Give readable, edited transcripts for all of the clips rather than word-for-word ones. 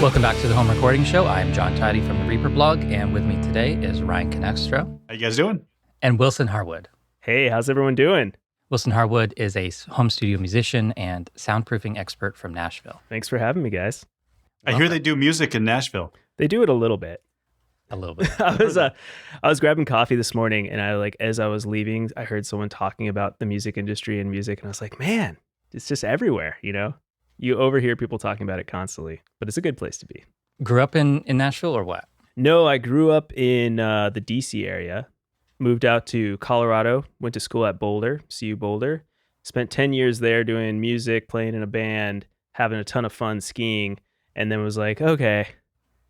Welcome back to the Home Recording Show. I'm John Tidey from the Reaper blog, and with me today is Ryan Canextro. How you guys doing? And Wilson Harwood. Hey, how's everyone doing? Wilson Harwood is a home studio musician and soundproofing expert from Nashville. Thanks for having me, guys. I hear they do music in Nashville. They do it a little bit. A little bit. I was grabbing coffee this morning, and as I was leaving, I heard someone talking about the music industry and music, and I was like, man, it's just everywhere, you know? You overhear people talking about it constantly, but it's a good place to be. Grew up in Nashville or what? No, I grew up in the DC area, moved out to Colorado, went to school at Boulder, CU Boulder, spent 10 years there doing music, playing in a band, having a ton of fun skiing, and then was like, okay,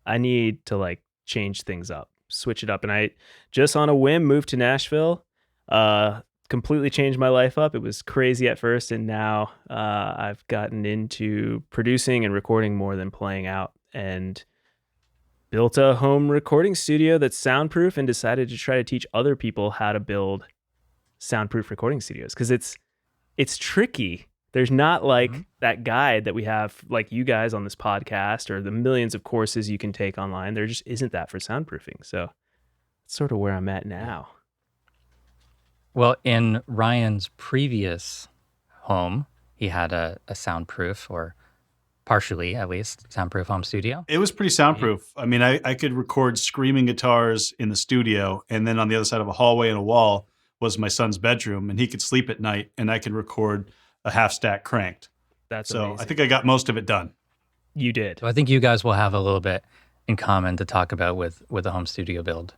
I need to change things up, switch it up. And I just on a whim moved to Nashville, completely changed my life up. It was crazy at first, and now I've gotten into producing and recording more than playing out, and built a home recording studio that's soundproof, and decided to try to teach other people how to build soundproof recording studios, because it's tricky. There's not that guide that we have, like you guys on this podcast, or the millions of courses you can take online. There just isn't that for soundproofing. So that's sort of where I'm at now. Well, in Ryan's previous home, he had a soundproof, or partially at least, soundproof home studio. It was pretty soundproof. I mean, I could record screaming guitars in the studio, and then on the other side of a hallway and a wall was my son's bedroom, and he could sleep at night, and I could record a half stack cranked. That's so amazing. I think I got most of it done. You did. So I think you guys will have a little bit in common to talk about with a home studio build.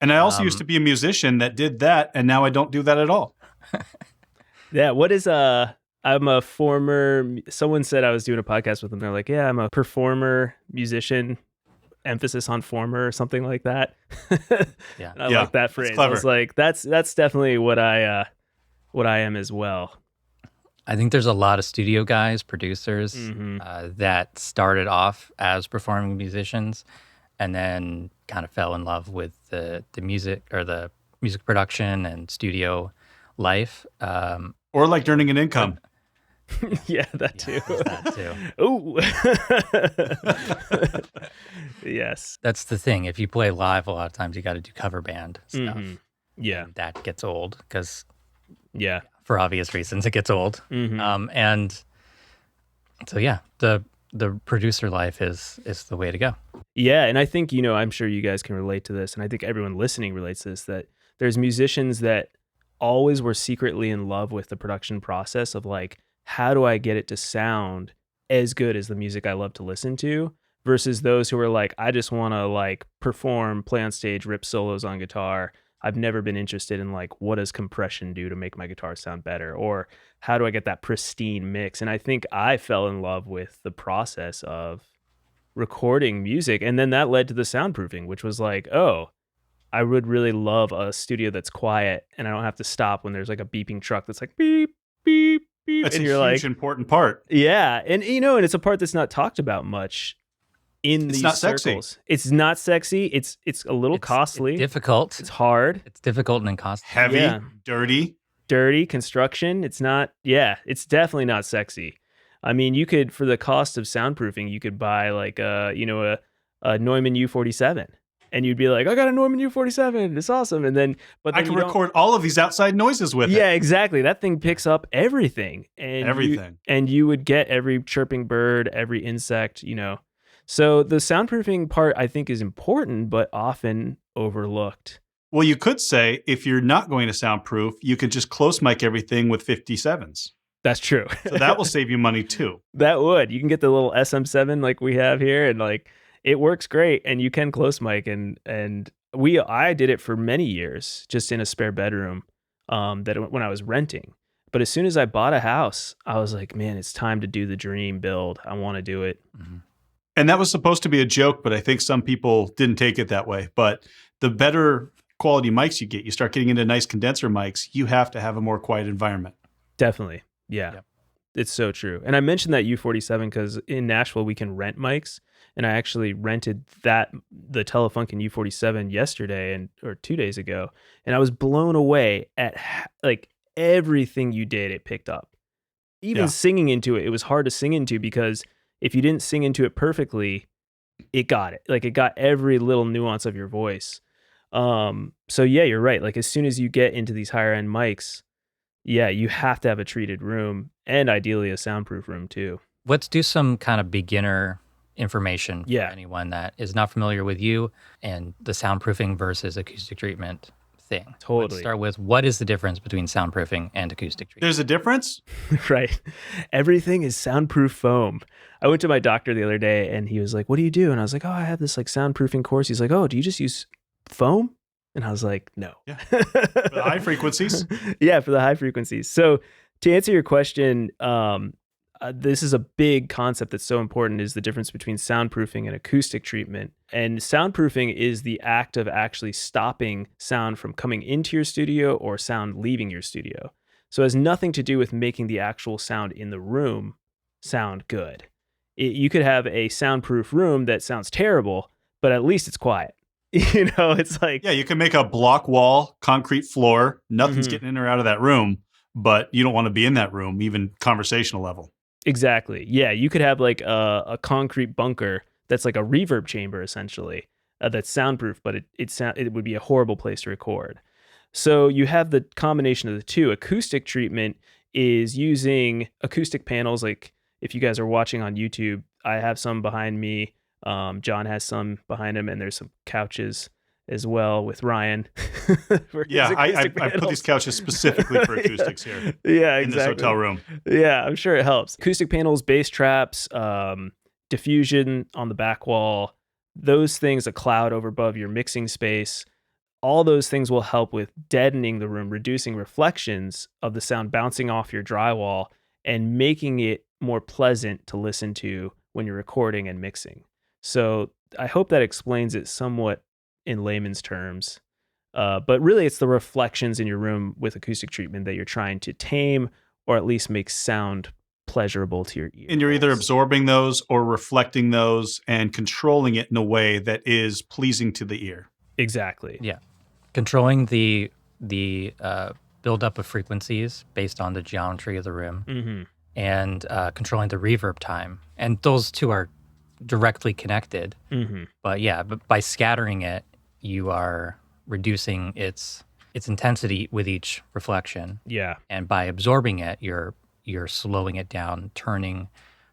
And I also used to be a musician that did that, and now I don't do that at all. Yeah, I'm a former, someone said I was doing a podcast with them. They're like, yeah, I'm a performer, musician, emphasis on former, or something like that. Yeah. I like that phrase. I was like, that's definitely what I am as well. I think there's a lot of studio guys, producers, that started off as performing musicians and then kind of fell in love with the music, or the music production and studio life. Or like earning an income. Yeah, that too. That too. Yes. That's the thing. If you play live, a lot of times you got to do cover band stuff. Yeah. And that gets old because, yeah, for obvious reasons, it gets old. And so, yeah, the producer life is the way to go. Yeah, and I think, I'm sure you guys can relate to this, and I think everyone listening relates to this, that there's musicians that always were secretly in love with the production process of how do I get it to sound as good as the music I love to listen to, versus those who are like, I just want to perform, play on stage, rip solos on guitar. I've never been interested in what does compression do to make my guitar sound better, or how do I get that pristine mix? And I think I fell in love with the process of recording music, and then that led to the soundproofing, which was I would really love a studio that's quiet and I don't have to stop when there's a beeping truck that's beep, beep, beep. That's and a you're huge important part. Yeah. And and it's a part that's not talked about much in these circles. Sexy. It's not sexy. It's a little costly. It's difficult. It's hard. It's difficult and costly. Heavy, dirty construction. It's definitely not sexy. I mean, you could, for the cost of soundproofing, you could buy a Neumann U47. And you'd be like, I got a Neumann U47. It's awesome. And then, I can record all of these outside noises with it. Yeah, exactly. That thing picks up everything. And everything. And you would get every chirping bird, every insect, So the soundproofing part, I think, is important, but often overlooked. Well, you could say, if you're not going to soundproof, you could just close mic everything with 57s. That's true. So that will save you money too. That would. You can get the little SM7 like we have here, and it works great, and you can close mic, and I did it for many years just in a spare bedroom when I was renting. But as soon as I bought a house, I was like, man, it's time to do the dream build. I want to do it. Mm-hmm. And that was supposed to be a joke, but I think some people didn't take it that way. But the better quality mics you get, you start getting into nice condenser mics, you have to have a more quiet environment. Definitely. Yeah. Yep. It's so true. And I mentioned that U47 because in Nashville, we can rent mics. And I actually rented the Telefunken U47 yesterday or 2 days ago. And I was blown away at everything you did, it picked up. Even singing into it, it was hard to sing into because if you didn't sing into it perfectly, it got it. Like, it got every little nuance of your voice. So yeah, you're right. Like, as soon as you get into these higher end mics, yeah, you have to have a treated room and ideally a soundproof room too. Let's do some kind of beginner information for Yeah. anyone that is not familiar with you and the soundproofing versus acoustic treatment thing. Let's Totally. start with, what is the difference between soundproofing and acoustic treatment? There's a difference? Right. Everything is soundproof foam. I went to my doctor the other day and he was like, "What do you do?" And I was like, "Oh, I have this like soundproofing course." He's like, "Oh, do you just use foam?" And I was like, "No." Yeah. For the high frequencies? Yeah, for the high frequencies. So to answer your question, this is a big concept that's so important, is the difference between soundproofing and acoustic treatment. And soundproofing is the act of actually stopping sound from coming into your studio or sound leaving your studio. So it has nothing to do with making the actual sound in the room sound good. You could have a soundproof room that sounds terrible, but at least it's quiet. It's like... Yeah, you can make a block wall, concrete floor. Nothing's getting in or out of that room, but you don't want to be in that room, even conversational level. Exactly. Yeah, you could have like a concrete bunker that's like a reverb chamber, essentially, that's soundproof, but it would be a horrible place to record. So you have the combination of the two. Acoustic treatment is using acoustic panels. Like, if you guys are watching on YouTube, I have some behind me. John has some behind him, and there's some couches as well with Ryan. Yeah, I put these couches specifically for acoustics here. Yeah, exactly. In this hotel room. Yeah, I'm sure it helps. Acoustic panels, bass traps, diffusion on the back wall, those things, a cloud over above your mixing space. All those things will help with deadening the room, reducing reflections of the sound bouncing off your drywall, and making it more pleasant to listen to when you're recording and mixing. So I hope that explains it somewhat in layman's terms. But really, it's the reflections in your room with acoustic treatment that you're trying to tame, or at least make sound pleasurable to your ear. And you're either absorbing those or reflecting those and controlling it in a way that is pleasing to the ear. Exactly. Yeah. Controlling the buildup of frequencies based on the geometry of the room, and controlling the reverb time. And those two are directly connected. But by scattering it, you are reducing its intensity with each reflection. Yeah. And by absorbing it, you're slowing it down, turning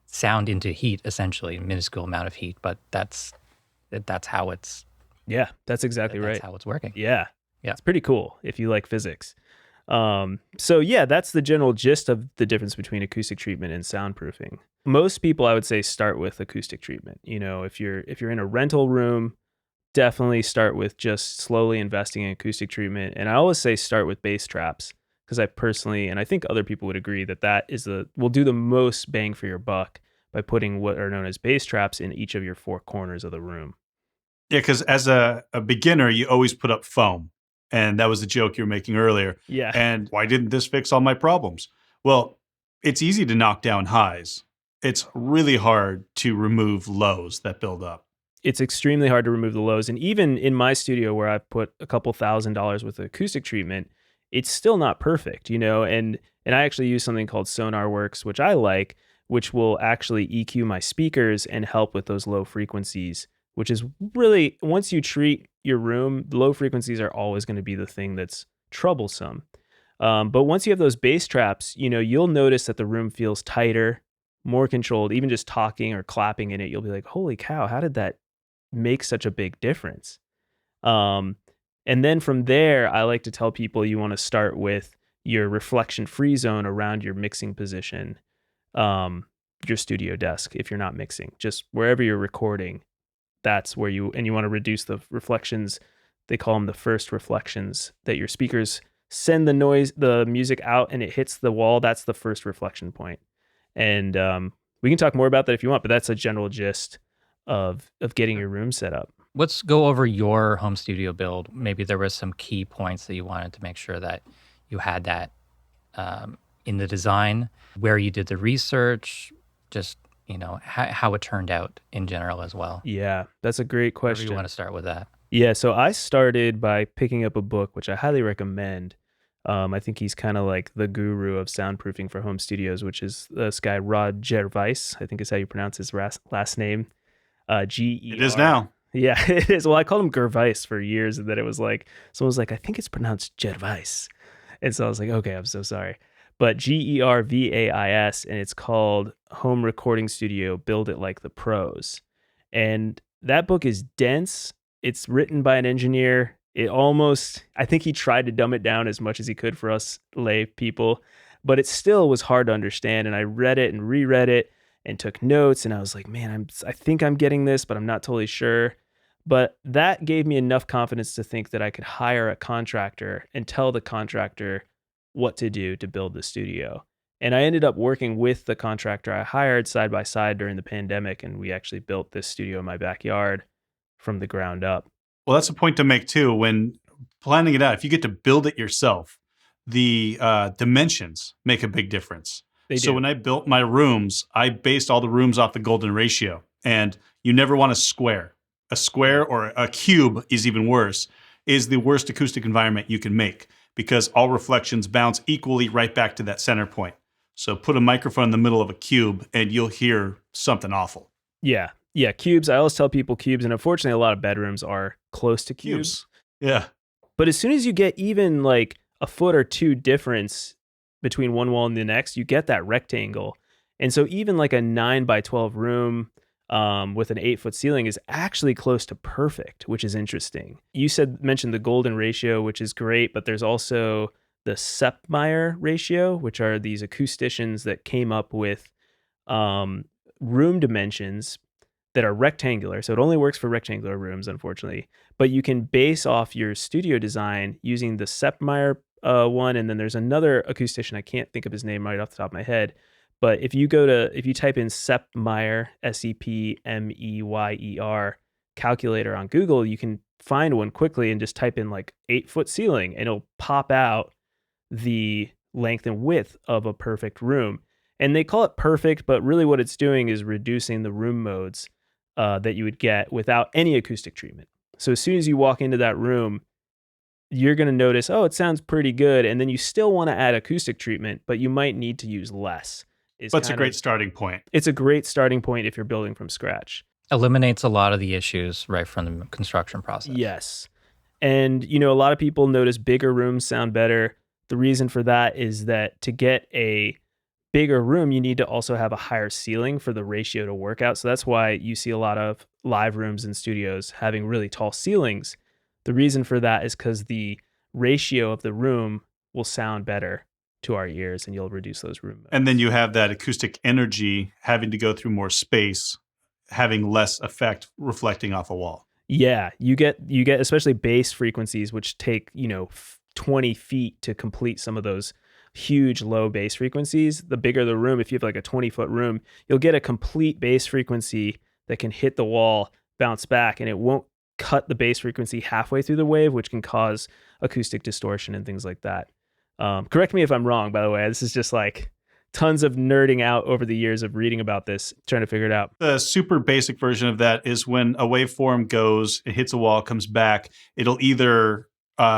sound into heat, essentially, a minuscule amount of heat. But that's how it's... Yeah, that's exactly right. That's how it's working. Yeah. Yeah. It's pretty cool if you like physics. So yeah, that's the general gist of the difference between acoustic treatment and soundproofing. Most people, I would say, start with acoustic treatment. If you're in a rental room, definitely start with just slowly investing in acoustic treatment. And I always say start with bass traps, because I personally, and I think other people would agree, that will do the most bang for your buck by putting what are known as bass traps in each of your four corners of the room. Yeah, because as a beginner, you always put up foam. And that was the joke you were making earlier. Yeah. And why didn't this fix all my problems? Well, it's easy to knock down highs. It's really hard to remove lows that build up. It's extremely hard to remove the lows. And even in my studio, where I put a couple $1,000s with acoustic treatment, it's still not perfect, and I actually use something called Sonarworks, which I like, which will actually EQ my speakers and help with those low frequencies, which is really, once you treat your room, low frequencies are always going to be the thing that's troublesome. But once you have those bass traps, you'll notice that the room feels tighter, more controlled. Even just talking or clapping in it, you'll be like, holy cow, how did that make such a big difference? And then from there, I like to tell people you want to start with your reflection-free zone around your mixing position, your studio desk, if you're not mixing, just wherever you're recording. That's where you want to reduce the reflections. They call them the first reflections, that your speakers send the music out and it hits the wall. That's the first reflection point. And we can talk more about that if you want, but that's a general gist of getting your room set up. Let's go over your home studio build. Maybe there were some key points that you wanted to make sure that you had that in the design, where you did the research, just how it turned out in general as well. Yeah, that's a great question. Where do you want to start with that? Yeah, so I started by picking up a book, which I highly recommend. I think he's kind of like the guru of soundproofing for home studios, which is this guy, Rod Gervais, I think is how you pronounce his last name. G-E-R. It is now. Yeah, it is. Well, I called him Gervais for years, and then it was like, someone was like, I think it's pronounced Gervais. And so I was like, okay, I'm so sorry. But Gervais, and it's called Home Recording Studio, Build It Like the Pros. And that book is dense. It's written by an engineer. I think he tried to dumb it down as much as he could for us lay people, but it still was hard to understand. And I read it and reread it and took notes, and I was like, man, I think I'm getting this, but I'm not totally sure. But that gave me enough confidence to think that I could hire a contractor and tell the contractor what to do to build the studio. And I ended up working with the contractor I hired side by side during the pandemic, and we actually built this studio in my backyard from the ground up. Well, that's a point to make too. When planning it out, if you get to build it yourself, the dimensions make a big difference. So when I built my rooms, I based all the rooms off the golden ratio. And you never want a square. A square or a cube is even worse, is the worst acoustic environment you can make because all reflections bounce equally right back to that center point. So put a microphone in the middle of a cube and you'll hear something awful. Yeah. Yeah, cubes. I always tell people cubes, and unfortunately a lot of bedrooms are close to cubes. Yeah. But as soon as you get even like a foot or two difference between one wall and the next, you get that rectangle. And so even like a 9 by 12 room with an 8-foot ceiling is actually close to perfect, which is interesting. You mentioned the golden ratio, which is great, but there's also the Sepmeyer ratio, which are these acousticians that came up with room dimensions that are rectangular. So it only works for rectangular rooms, unfortunately. But you can base off your studio design using the Sepmeyer one, and then there's another acoustician. I can't think of his name right off the top of my head. But if you type in Sepmeyer, Sepmeyer calculator on Google, you can find one quickly and just type in like 8-foot ceiling, and it'll pop out the length and width of a perfect room. And they call it perfect, but really what it's doing is reducing the room modes that you would get without any acoustic treatment. So as soon as you walk into that room, you're going to notice, oh, it sounds pretty good. And then you still want to add acoustic treatment, but you might need to use less. But it's a great starting point. It's a great starting point if you're building from scratch. Eliminates a lot of the issues right from the construction process. Yes. And, a lot of people notice bigger rooms sound better. The reason for that is that to get a bigger room, you need to also have a higher ceiling for the ratio to work out. So that's why you see a lot of live rooms and studios having really tall ceilings. The reason for that is because the ratio of the room will sound better to our ears, and you'll reduce those room modes. And then you have that acoustic energy having to go through more space, having less effect reflecting off a wall. Yeah, you get especially bass frequencies, which take 20 feet to complete some of those huge low bass frequencies. The bigger the room, if you have like a 20-foot room, you'll get a complete bass frequency that can hit the wall, bounce back, and it won't cut the bass frequency halfway through the wave, which can cause acoustic distortion and things like that. Correct me if I'm wrong, by the way. This is just like tons of nerding out over the years of reading about this, trying to figure it out. The super basic version of that is when a waveform goes, it hits a wall, comes back, it'll either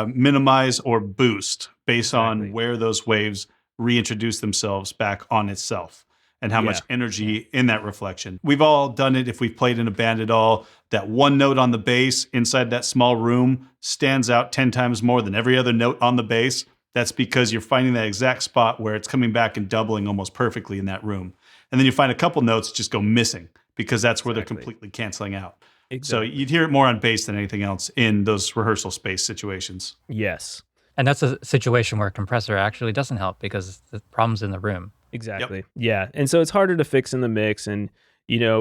minimize or boost based on where those waves reintroduce themselves back on itself and how much energy in that reflection. We've all done it if we've played in a band at all. That one note on the bass inside that small room stands out 10 times more than every other note on the bass. That's because you're finding that exact spot where it's coming back and doubling almost perfectly in that room. And then you find a couple notes just go missing because that's where they're completely canceling out. Exactly. So you'd hear it more on bass than anything else in those rehearsal space situations. Yes. And that's a situation where a compressor actually doesn't help because the problem's in the room. Exactly. Yep. Yeah. And so it's harder to fix in the mix. And,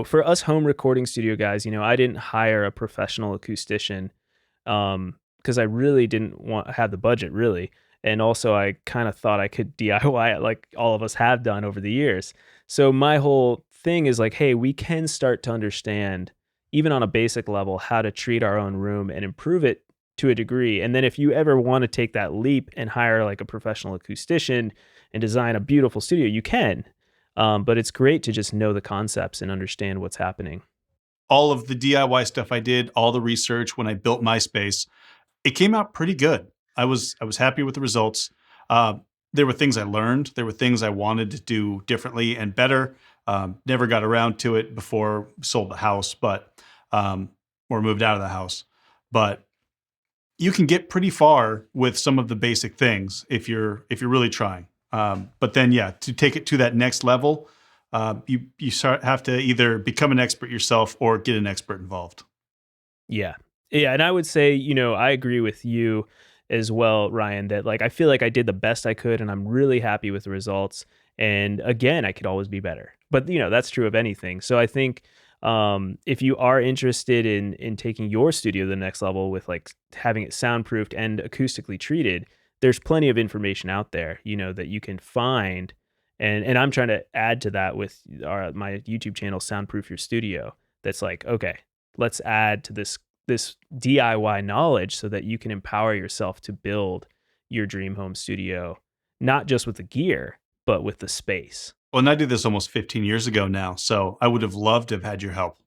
for us home recording studio guys, I didn't hire a professional acoustician because I really didn't have the budget, really. And also I kind of thought I could DIY it like all of us have done over the years. So my whole thing is like, hey, we can start to understand, even on a basic level, how to treat our own room and improve it to a degree. And then if you ever want to take that leap and hire like a professional acoustician and design a beautiful studio, you can. But it's great to just know the concepts and understand what's happening. All of the DIY stuff I did, all the research when I built my space, it came out pretty good. I was happy with the results. There were things I learned. There were things I wanted to do differently and better. Never got around to it before we sold the house, or moved out of the house. But you can get pretty far with some of the basic things if you're really trying. But then, to take it to that next level, you have to either become an expert yourself or get an expert involved. Yeah. And I would say, I agree with you as well, Ryan, that I feel like I did the best I could and I'm really happy with the results. And again, I could always be better. But, that's true of anything. So I think if you are interested in taking your studio to the next level with having it soundproofed and acoustically treated, there's plenty of information out there, that you can find. And I'm trying to add to that with my YouTube channel, Soundproof Your Studio. That's okay, let's add to this DIY knowledge so that you can empower yourself to build your dream home studio, not just with the gear, but with the space. Well, and I did this almost 15 years ago now, so I would have loved to have had your help.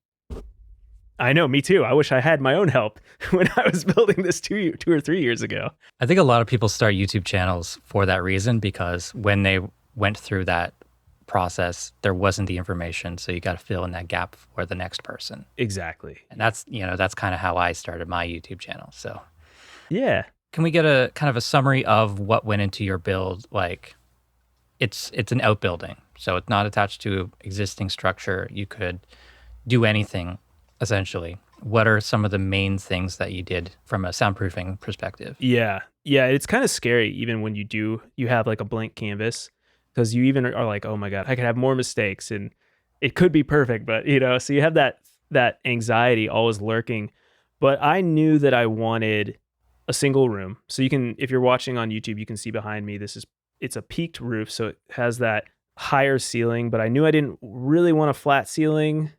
I know, me too. I wish I had my own help when I was building this 2 or 3 years ago. I think a lot of people start YouTube channels for that reason, because when they went through that process, there wasn't the information, so you got to fill in that gap for the next person. Exactly. And that's kind of how I started my YouTube channel. So yeah, can we get a kind of a summary of what went into your build? It's an outbuilding, so it's not attached to existing structure. You could do anything essentially. What are some of the main things that you did from a soundproofing perspective? Yeah, it's kind of scary even when you have a blank canvas, because you even are like, oh my God, I could have more mistakes and it could be perfect, but so you have that anxiety always lurking. But I knew that I wanted a single room. So you can, if you're watching on YouTube, you can see behind me, it's a peaked roof. So it has that higher ceiling, but I knew I didn't really want a flat ceiling,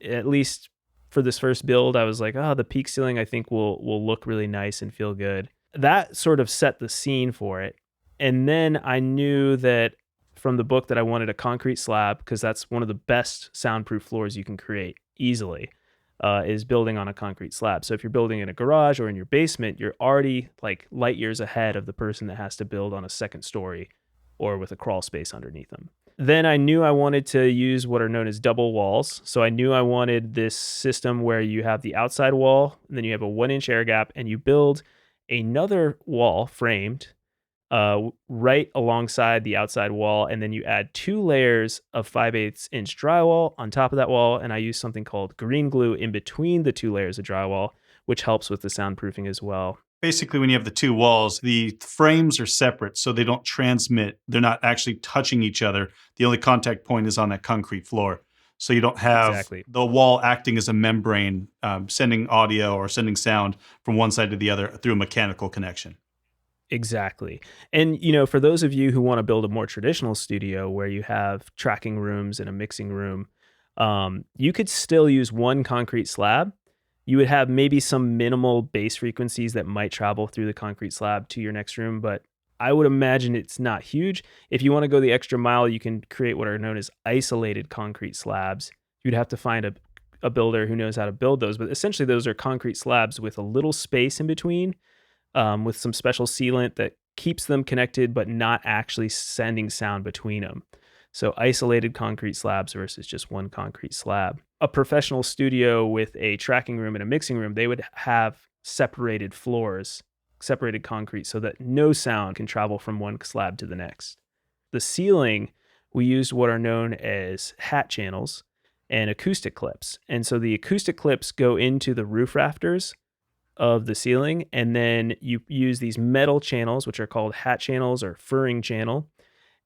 at least for this first build. I was like, the peak ceiling I think will look really nice and feel good. That sort of set the scene for it. And then I knew that from the book that I wanted a concrete slab, because that's one of the best soundproof floors you can create easily, is building on a concrete slab. So if you're building in a garage or in your basement, you're already light years ahead of the person that has to build on a second story or with a crawl space underneath them. Then I knew I wanted to use what are known as double walls. So I knew I wanted this system where you have the outside wall, and then you have a 1-inch air gap, and you build another wall framed right alongside the outside wall, and then you add 2 layers of 5/8-inch drywall on top of that wall, and I use something called green glue in between the 2 layers of drywall, which helps with the soundproofing as well. Basically, when you have the 2 walls, the frames are separate, so they don't transmit. They're not actually touching each other. The only contact point is on that concrete floor. So you don't have the wall acting as a membrane, sending audio or sending sound from one side to the other through a mechanical connection. Exactly. And, for those of you who want to build a more traditional studio where you have tracking rooms and a mixing room, you could still use one concrete slab. You would have maybe some minimal bass frequencies that might travel through the concrete slab to your next room, but I would imagine it's not huge. If you want to go the extra mile, you can create what are known as isolated concrete slabs. You'd have to find a builder who knows how to build those, but essentially those are concrete slabs with a little space in between, with some special sealant that keeps them connected but not actually sending sound between them. So isolated concrete slabs versus just one concrete slab. A professional studio with a tracking room and a mixing room, they would have separated floors, separated concrete, so that no sound can travel from one slab to the next. The ceiling, we used what are known as hat channels and acoustic clips. And so the acoustic clips go into the roof rafters of the ceiling, and then you use these metal channels, which are called hat channels or furring channel,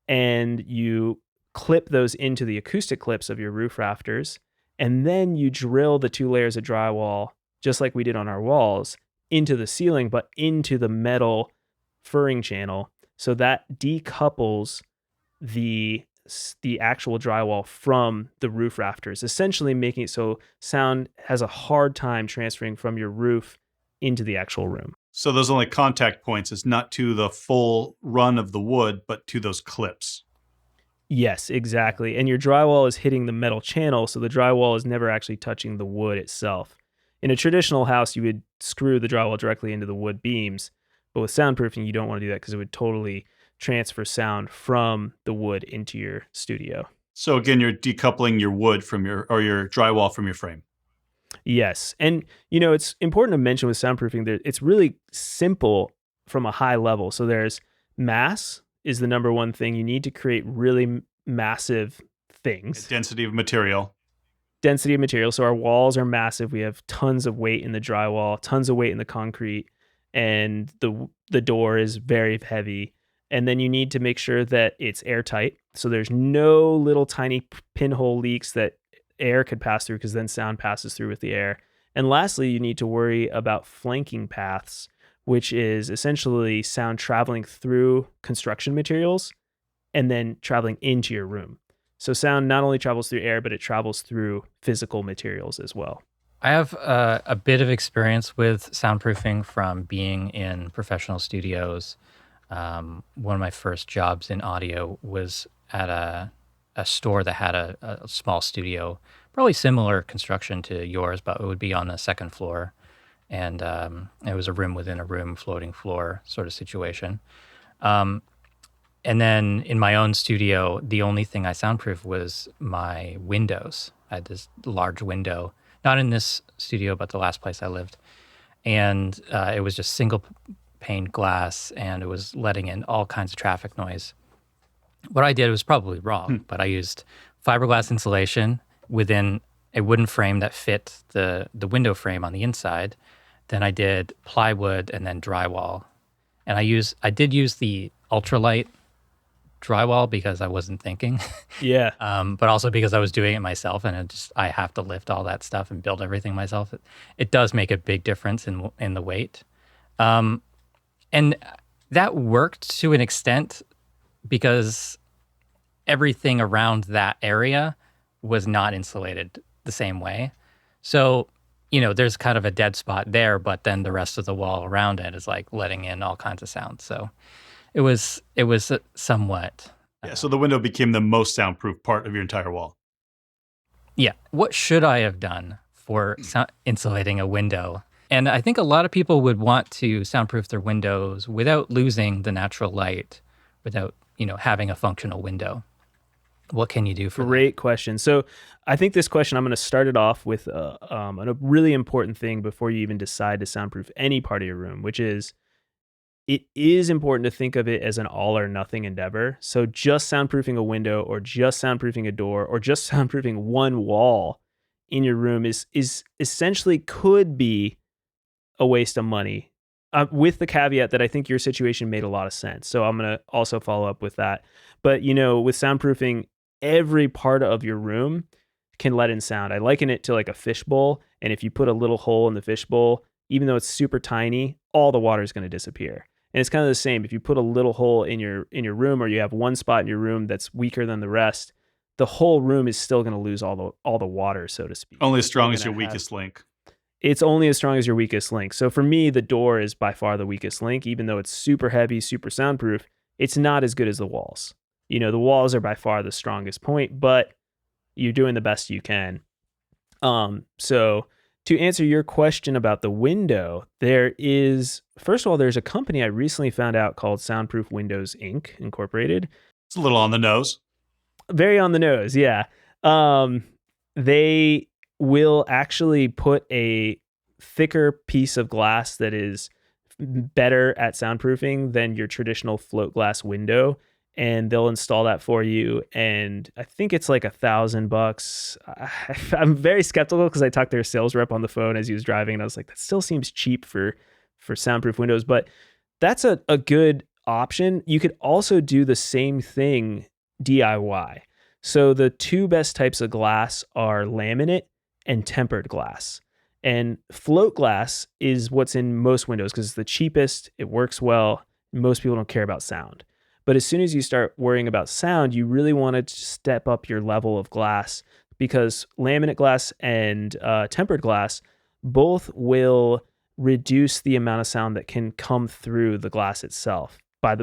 and you clip those into the acoustic clips of your roof rafters, and then you drill the 2 layers of drywall, just like we did on our walls, into the ceiling, but into the metal furring channel, so that decouples the actual drywall from the roof rafters, essentially making it so sound has a hard time transferring from your roof into the actual room. So those only contact points is not to the full run of the wood, but to those clips. Yes, exactly. And your drywall is hitting the metal channel, so the drywall is never actually touching the wood itself. In a traditional house, you would screw the drywall directly into the wood beams, but with soundproofing, you don't want to do that because it would totally transfer sound from the wood into your studio. So again, you're decoupling your wood from your drywall from your frame. Yes. And, it's important to mention with soundproofing that it's really simple from a high level. So there's mass is the number one thing. You need to create really massive things. Density of material. So our walls are massive. We have tons of weight in the drywall, tons of weight in the concrete, and the door is very heavy. And then you need to make sure that it's airtight. So there's no little tiny pinhole leaks that air could pass through, because then sound passes through with the air. And lastly, you need to worry about flanking paths, which is essentially sound traveling through construction materials and then traveling into your room. So sound not only travels through air, but it travels through physical materials as well. I have a bit of experience with soundproofing from being in professional studios. One of my first jobs in audio was at a store that had a small studio, probably similar construction to yours, but it would be on the second floor. And it was a room within a room, floating floor sort of situation. And then in my own studio, the only thing I soundproofed was my windows. I had this large window, not in this studio, but the last place I lived. And it was just single pane glass, and it was letting in all kinds of traffic noise. What I did was probably wrong, but I used fiberglass insulation within a wooden frame that fit the window frame on the inside. Then I did plywood and then drywall. And I did use the ultralight drywall because I wasn't thinking. Yeah. But also because I was doing it myself, and I have to lift all that stuff and build everything myself. It does make a big difference in the weight. And that worked to an extent because everything around that area was not insulated the same way. So, there's kind of a dead spot there, but then the rest of the wall around it is like letting in all kinds of sound. So it was somewhat. Yeah, so the window became the most soundproof part of your entire wall. Yeah. What should I have done for insulating a window? And I think a lot of people would want to soundproof their windows without losing the natural light, without, having a functional window. What can you do for Great question. So I think this question, I'm going to start it off with a really important thing before you even decide to soundproof any part of your room, which is it is important to think of it as an all or nothing endeavor. So just soundproofing a window or just soundproofing a door or just soundproofing one wall in your room is essentially could be a waste of money, with the caveat that I think your situation made a lot of sense. So I'm going to also follow up with that. But, with soundproofing, every part of your room can let in sound. I liken it to like a fishbowl. And if you put a little hole in the fishbowl, even though it's super tiny, all the water is going to disappear. And it's kind of the same. If you put a little hole in your room, or you have one spot in your room that's weaker than the rest, the whole room is still going to lose all the water, so to speak. Only as strong as your weakest link. It's only as strong as your weakest link. So for me, the door is by far the weakest link. Even though it's super heavy, super soundproof, it's not as good as the walls. The walls are by far the strongest point, but you're doing the best you can. So to answer your question about the window, there's a company I recently found out called Soundproof Windows Inc. Incorporated. It's a little on the nose. Very on the nose, yeah. They will actually put a thicker piece of glass that is better at soundproofing than your traditional float glass window, and they'll install that for you. And I think it's like $1,000. I'm very skeptical because I talked to their sales rep on the phone as he was driving, and I was like, that still seems cheap for soundproof windows, but that's a good option. You could also do the same thing DIY. So the two best types of glass are laminate and tempered glass. And float glass is what's in most windows because it's the cheapest, it works well, most people don't care about sound. But as soon as you start worrying about sound, you really want to step up your level of glass, because laminate glass and tempered glass both will reduce the amount of sound that can come through the glass itself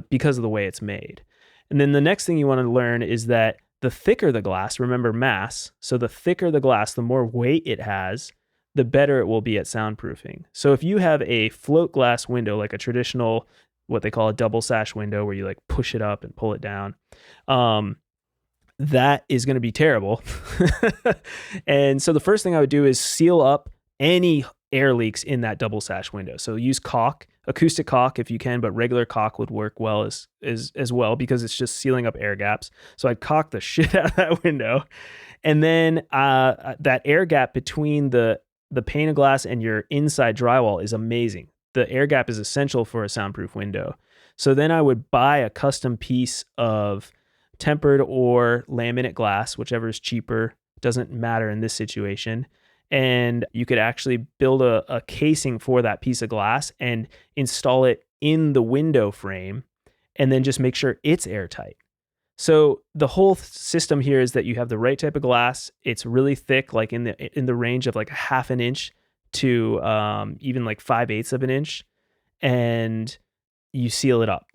because of the way it's made. And then the next thing you want to learn is that the thicker the glass, remember mass, so the thicker the glass, the more weight it has, the better it will be at soundproofing. So if you have a float glass window, like a traditional, what they call a double sash window, where you like push it up and pull it down, that is going to be terrible. And so the first thing I would do is seal up any air leaks in that double sash window. So use caulk, acoustic caulk if you can, but regular caulk would work well as well because it's just sealing up air gaps. So I'd caulk the shit out of that window. And then that air gap between the pane of glass and your inside drywall is amazing. The air gap is essential for a soundproof window. So then I would buy a custom piece of tempered or laminate glass, whichever is cheaper, doesn't matter in this situation. And you could actually build a casing for that piece of glass and install it in the window frame and then just make sure it's airtight. So the whole system here is that you have the right type of glass. It's really thick, like in the range of like a half an inch to even like 5/8 of an inch, and you seal it up.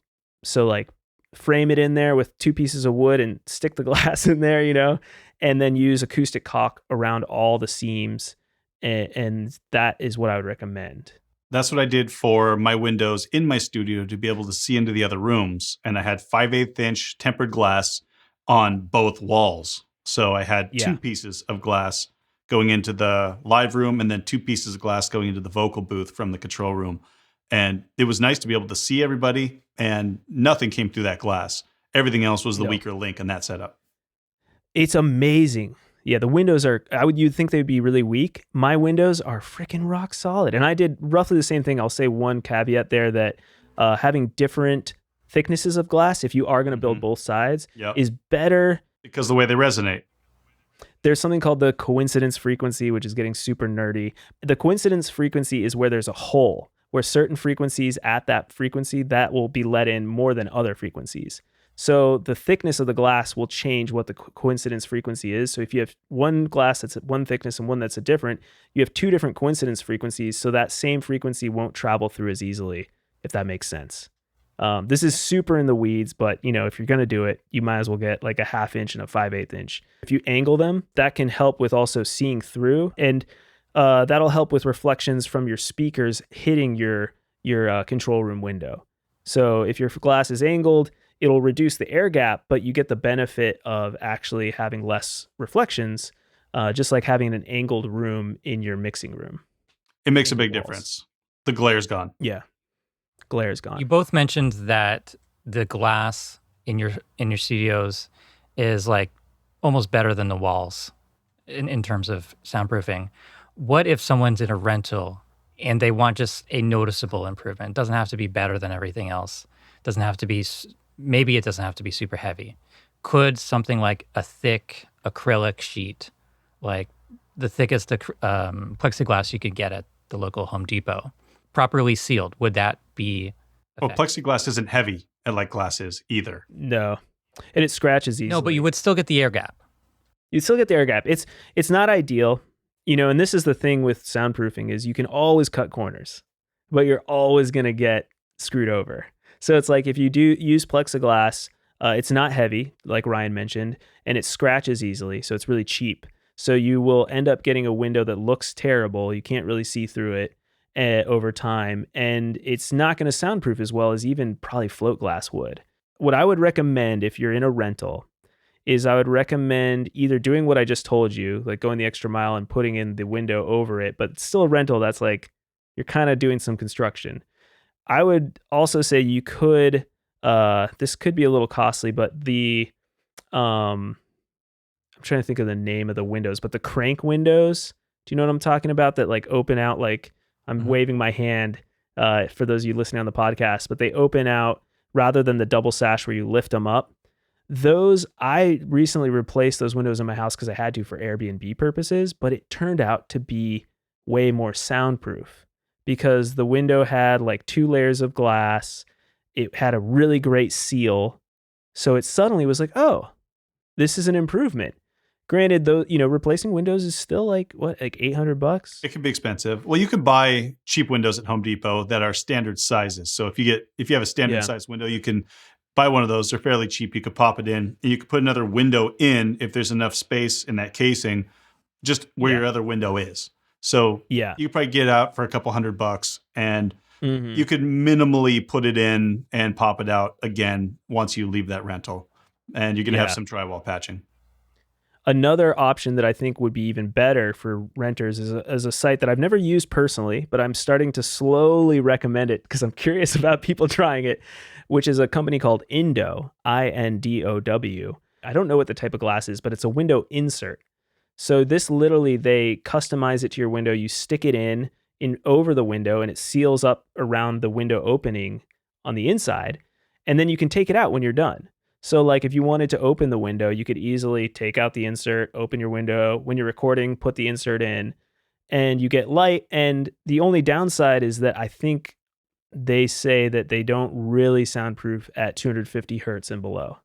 So like frame it in there with 2 pieces of wood and stick the glass in there, and then use acoustic caulk around all the seams. And that is what I would recommend. That's what I did for my windows in my studio to be able to see into the other rooms. And I had 5/8 inch tempered glass on both walls. So I had 2 pieces of glass going into the live room and then 2 pieces of glass going into the vocal booth from the control room. And it was nice to be able to see everybody, and nothing came through that glass. Everything else was the weaker link in that setup. It's amazing. Yeah, the windows are, you'd think they'd be really weak. My windows are freaking rock solid. And I did roughly the same thing. I'll say one caveat there that having different thicknesses of glass, if you are going to build both sides, is better. Because the way they resonate. There's something called the coincidence frequency, which is getting super nerdy. The coincidence frequency is where there's a hole, where certain frequencies at that frequency, that will be let in more than other frequencies. So the thickness of the glass will change what the coincidence frequency is. So if you have one glass that's at one thickness and one that's a different, you have 2 different coincidence frequencies. So that same frequency won't travel through as easily, if that makes sense. This is super in the weeds, but if you're going to do it, you might as well get like a 1/2 inch and a 5/8 inch. If you angle them, that can help with also seeing through, and that'll help with reflections from your speakers hitting your control room window. So if your glass is angled, it'll reduce the air gap, but you get the benefit of actually having less reflections, just like having an angled room in your mixing room. It makes a big difference. The glare's gone. Yeah, glare's gone. You both mentioned that the glass in your studios is like almost better than the walls in terms of soundproofing. What if someone's in a rental and they want just a noticeable improvement? It doesn't have to be better than everything else. It doesn't have to be, maybe it doesn't have to be super heavy. Could something like a thick acrylic sheet, like the thickest plexiglass you could get at the local Home Depot, properly sealed, would that be effective? Well, plexiglass isn't heavy like glass is either. No. And it scratches easily. No, but you would still get the air gap. You'd still get the air gap. It's not ideal. And this is the thing with soundproofing is you can always cut corners, but you're always going to get screwed over. So it's like if you do use plexiglass, it's not heavy, like Ryan mentioned, and it scratches easily, so it's really cheap. So you will end up getting a window that looks terrible. You can't really see through it over time, and it's not going to soundproof as well as even probably float glass would. What I would recommend if you're in a rental is I would recommend either doing what I just told you, like going the extra mile and putting in the window over it, but it's still a rental. That's like, you're kind of doing some construction. I would also say you could, this could be a little costly, but I'm trying to think of the name of the windows, but the crank windows, do you know what I'm talking about? That like open out, like I'm waving my hand for those of you listening on the podcast, but they open out rather than the double sash where you lift them up. Those, I recently replaced those windows in my house because I had to for Airbnb purposes, but it turned out to be way more soundproof because the window had like 2 layers of glass. It had a really great seal. So it suddenly was like, oh, this is an improvement. Granted, though, replacing windows is still like $800? It can be expensive. Well, you can buy cheap windows at Home Depot that are standard sizes. So if you have a standard size window, you can buy one of those. They're fairly cheap. You could pop it in, and you could put another window in if there's enough space in that casing, just where your other window is. So you could probably get out for a couple $100, and you could minimally put it in and pop it out again once you leave that rental, and you're gonna have some drywall patching. Another option that I think would be even better for renters is a site that I've never used personally, but I'm starting to slowly recommend it because I'm curious about people trying it, which is a company called Indow, Indow. I don't know what the type of glass is, but it's a window insert. So this literally, they customize it to your window. You stick it in over the window and it seals up around the window opening on the inside. And then you can take it out when you're done. So like if you wanted to open the window, you could easily take out the insert, open your window. When you're recording, put the insert in and you get light. And the only downside is that I think they say that they don't really soundproof at 250 hertz and below.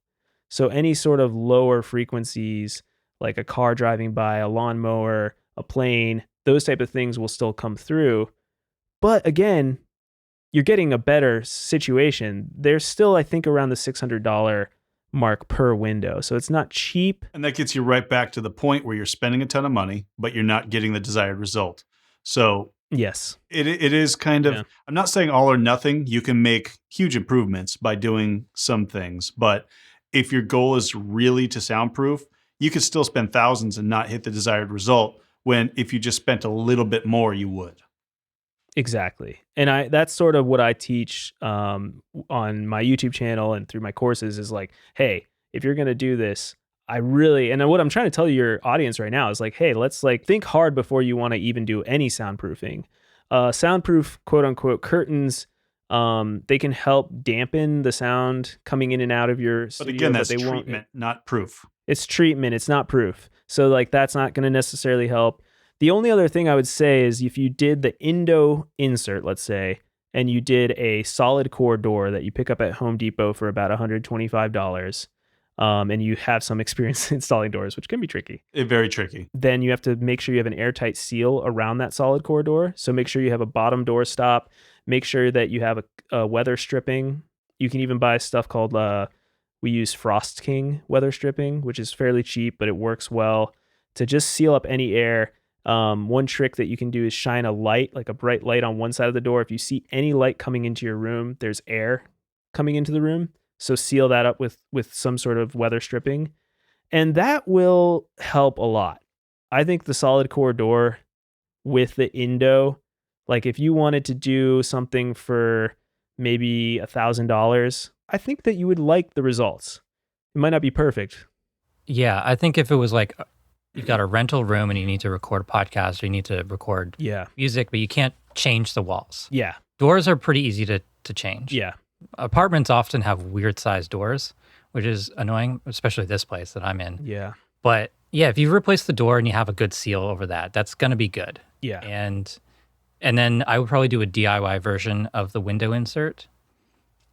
So any sort of lower frequencies, like a car driving by, a lawnmower, a plane, those type of things will still come through. But again, you're getting a better situation. They're still, I think, around the $600 mark per window. So it's not cheap. And that gets you right back to the point where you're spending a ton of money, but you're not getting the desired result. So yes, it is kind of, I'm not saying all or nothing. You can make huge improvements by doing some things. But if your goal is really to soundproof, you could still spend thousands and not hit the desired result, when if you just spent a little bit more, you would. Exactly. And that's sort of what I teach on my YouTube channel and through my courses is like, hey, if you're going to do this, and what I'm trying to tell your audience right now is like, hey, let's like think hard before you want to even do any soundproofing. Soundproof, quote unquote, curtains, they can help dampen the sound coming in and out of your studio. But again, that's treatment, not proof. It's treatment. It's not proof. So like that's not going to necessarily help. The only other thing I would say is if you did the Indow insert, let's say, and you did a solid core door that you pick up at Home Depot for about $125, and you have some experience installing doors, which can be tricky. Very tricky. Then you have to make sure you have an airtight seal around that solid core door. So make sure you have a bottom door stop. Make sure that you have a weather stripping. You can even buy stuff called, we use Frost King weather stripping, which is fairly cheap, but it works well to just seal up any air. One trick that you can do is shine a light, like a bright light on one side of the door. If you see any light coming into your room, there's air coming into the room. So seal that up with some sort of weather stripping. And that will help a lot. I think the solid core door with the Indow, like if you wanted to do something for maybe $1,000, I think that you would like the results. It might not be perfect. Yeah, I think if it was like you've got a rental room and you need to record a podcast or you need to record music, but you can't change the walls. Yeah. Doors are pretty easy to change. Yeah. Apartments often have weird sized doors, which is annoying, especially this place that I'm in. Yeah. But yeah, if you replace the door and you have a good seal over that, that's going to be good. Yeah. And then I would probably do a DIY version of the window insert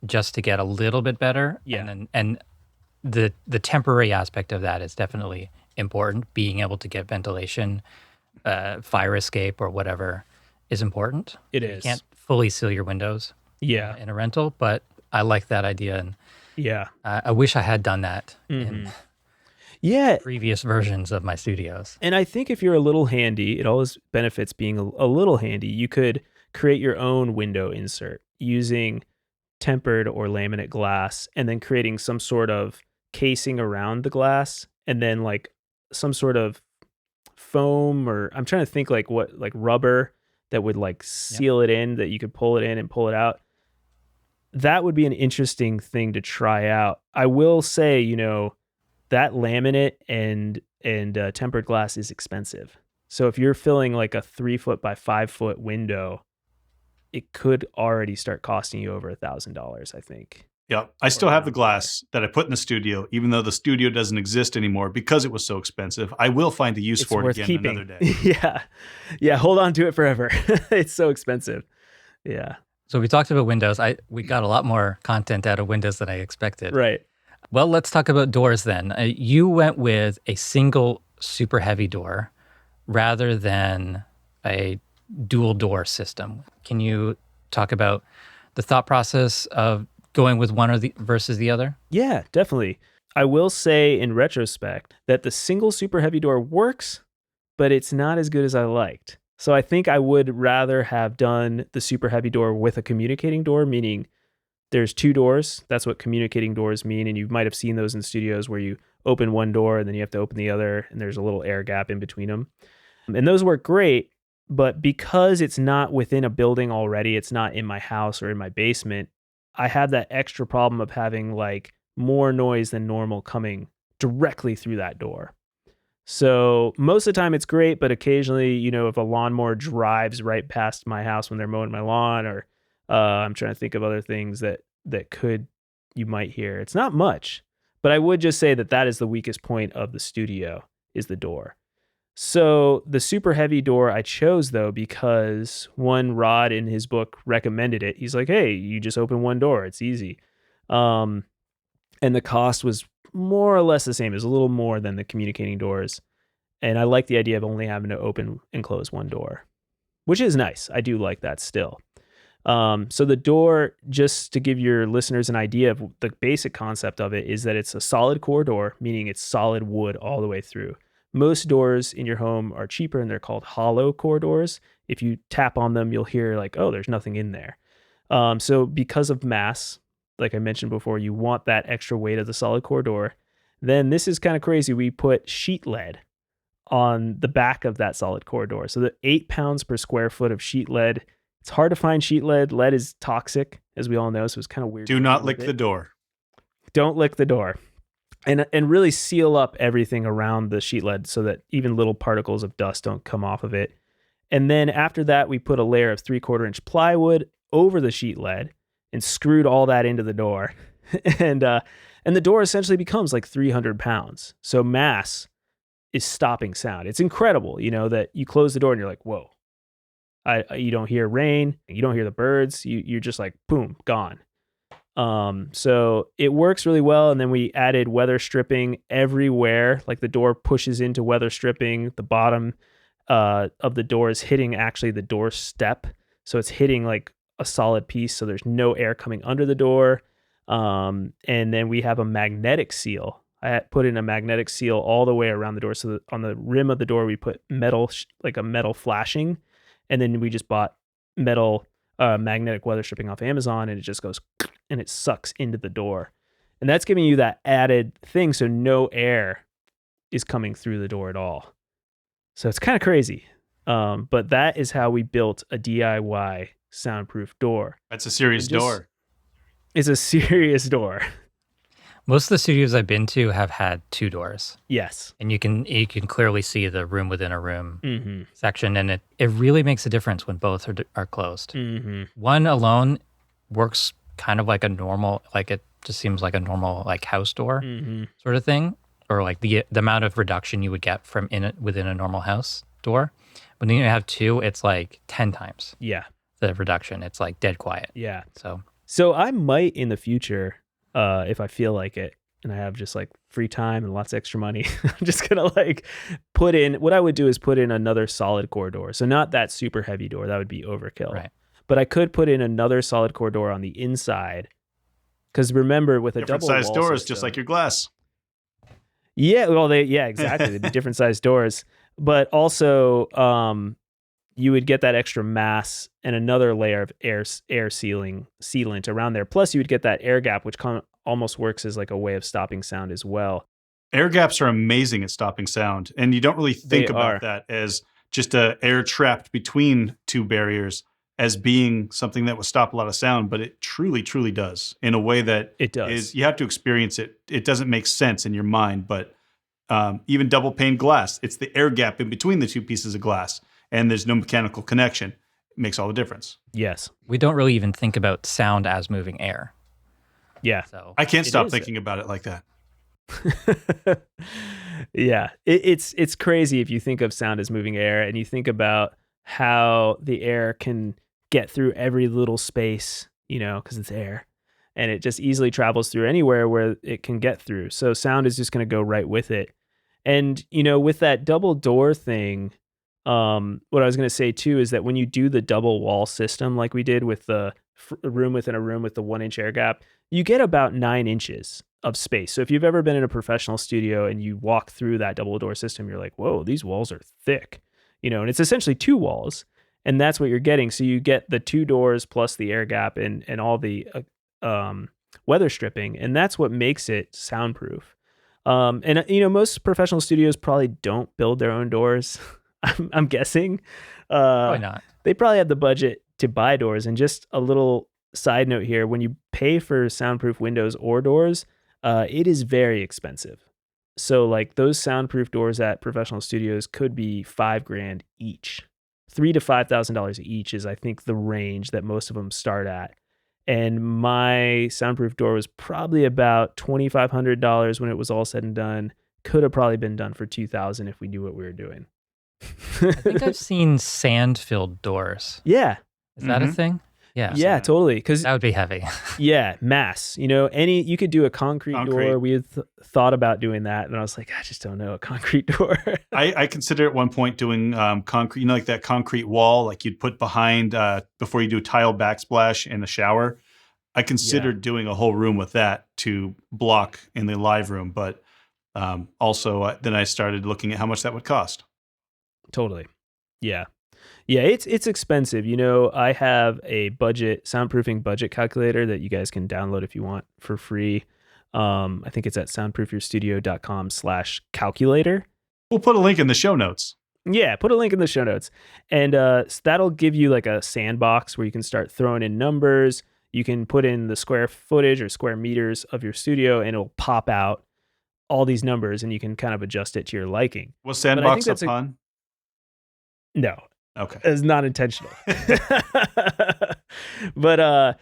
just to get a little bit better. Yeah. And the temporary aspect of that is definitely important. Being able to get ventilation, fire escape or whatever is important. It is. You can't fully seal your windows in a rental, but I like that idea. And I wish I had done that in previous versions of my studios. And I think if you're a little handy, it always benefits being a little handy. You could create your own window insert using tempered or laminate glass and then creating some sort of casing around the glass and then like some sort of foam, or I'm trying to think like rubber that would like seal it in, that you could pull it in and pull it out. That would be an interesting thing to try out. I will say, that laminate and tempered glass is expensive. So if you're filling like a 3 foot by 5 foot window, it could already start costing you over $1,000, I think. Yeah, I still have the glass that I put in the studio, even though the studio doesn't exist anymore because it was so expensive. I will find a use for it again another day. Yeah, hold on to it forever. It's so expensive. Yeah. So we talked about windows. We got a lot more content out of windows than I expected. Right. Well, let's talk about doors then. You went with a single super heavy door rather than a dual door system. Can you talk about the thought process of going with one versus the other? Yeah, definitely. I will say in retrospect that the single super heavy door works, but it's not as good as I liked. So I think I would rather have done the super heavy door with a communicating door, meaning there's two doors. That's what communicating doors mean. And you might have seen those in studios where you open one door and then you have to open the other, and there's a little air gap in between them. And those work great, but because it's not within a building already, it's not in my house or in my basement, I have that extra problem of having like more noise than normal coming directly through that door. So most of the time it's great, but occasionally, you know, if a lawnmower drives right past my house when they're mowing my lawn, or I'm trying to think of other things that you might hear. It's not much, but I would just say that is the weakest point of the studio, is the door. So the super heavy door I chose though, because one, Rod in his book recommended it. He's like, hey, you just open one door. It's easy. And the cost was more or less the same. It was a little more than the communicating doors. And I like the idea of only having to open and close one door, which is nice. I do like that still. So the door, just to give your listeners an idea of the basic concept of it, is that it's a solid core door, meaning it's solid wood all the way through. Most doors in your home are cheaper and they're called hollow core doors. If you tap on them, you'll hear like, oh, there's nothing in there. So because of mass, like I mentioned before, you want that extra weight of the solid core door. Then this is kind of crazy. We put sheet lead on the back of that solid core door. So the 8 pounds per square foot of sheet lead. It's hard to find sheet lead. Lead is toxic, as we all know, so it's kind of weird. Do not lick the door. Don't lick the door. And really seal up everything around the sheet lead so that even little particles of dust don't come off of it. And then after that, we put a layer of 3/4 inch plywood over the sheet lead and screwed all that into the door. and the door essentially becomes like 300 pounds. So mass is stopping sound. It's incredible, you know, that you close the door and you're like, whoa. You don't hear rain, you don't hear the birds, you're just like, boom, gone. So it works really well. And then we added weather stripping everywhere. Like the door pushes into weather stripping. The bottom of the door is hitting actually the door step. So it's hitting like a solid piece. So there's no air coming under the door. And then we have a magnetic seal. I put in a magnetic seal all the way around the door. So that on the rim of the door, we put metal, like a metal flashing. And then we just bought metal magnetic weather stripping off Amazon, and it just goes and it sucks into the door. And that's giving you that added thing, so no air is coming through the door at all. So it's kind of crazy. But that is how we built a DIY soundproof door. That's a serious door. It's a serious door. Most of the studios I've been to have had 2 doors. Yes. And you can clearly see the room within a room section, and it really makes a difference when both are closed. Mm-hmm. One alone works kind of like a normal, like it just seems like a normal like house door sort of thing, or like the amount of reduction you would get from within a normal house door. When you have 2, it's like 10 times. Yeah. The reduction. It's like dead quiet. Yeah. So I might in the future, if I feel like it and I have just like free time and lots of extra money, I'm just going to like what I would do is put in another solid core door. So not that super heavy door, that would be overkill. Right. But I could put in another solid core door on the inside. Because remember, with a different double size wall doors, system, just like your glass. Yeah, well, exactly. They'd be different size doors. But also, you would get that extra mass and another layer of air sealant around there. Plus, you would get that air gap, which almost works as like a way of stopping sound as well. Air gaps are amazing at stopping sound, and you don't really think about that as just a air trapped between 2 barriers as being something that would stop a lot of sound, but it truly, truly does in a way that it does. You have to experience it. It doesn't make sense in your mind, but even double pane glass, it's the air gap in between the 2 pieces of glass, and there's no mechanical connection. It makes all the difference. Yes. We don't really even think about sound as moving air. Yeah. So I can't stop thinking about it like that. Yeah. It's crazy if you think of sound as moving air and you think about how the air can get through every little space, you know, because it's air, and it just easily travels through anywhere where it can get through. So sound is just going to go right with it. And, you know, with that double door thing, what I was going to say too is that when you do the double wall system, like we did with the room within a room with the 1 inch air gap, you get about 9 inches of space. So if you've ever been in a professional studio and you walk through that double door system, you're like, whoa, these walls are thick, you know, and it's essentially 2 walls, and that's what you're getting. So you get the 2 doors plus the air gap and all the weather stripping, and that's what makes it soundproof. And most professional studios probably don't build their own doors. I'm guessing. Probably not. They probably have the budget to buy doors. And just a little side note here: when you pay for soundproof windows or doors, it is very expensive. So like those soundproof doors at professional studios could be $5,000 each. $3,000 to $5,000 each is, I think, the range that most of them start at. And my soundproof door was probably about $2,500 when it was all said and done. Could have probably been done for $2,000 if we knew what we were doing. I think I've seen sand-filled doors. Yeah. Is that a thing? Yeah. Yeah, totally. Because that would be heavy. yeah, mass. You could do a concrete door. We had thought about doing that, and I was like, I just don't know a concrete door. I considered at one point doing concrete, like that concrete wall, like you'd put behind before you do tile backsplash in the shower. I considered doing a whole room with that to block in the live room, but also then I started looking at how much that would cost. Totally. Yeah. Yeah, it's expensive. I have a soundproofing budget calculator that you guys can download if you want for free. I think it's at soundproofyourstudio.com/calculator. We'll put a link in the show notes. Yeah, put a link in the show notes. And that'll give you like a sandbox where you can start throwing in numbers. You can put in the square footage or square meters of your studio, and it'll pop out all these numbers, and you can kind of adjust it to your liking. Was sandbox a pun? No. Okay. It's not intentional. But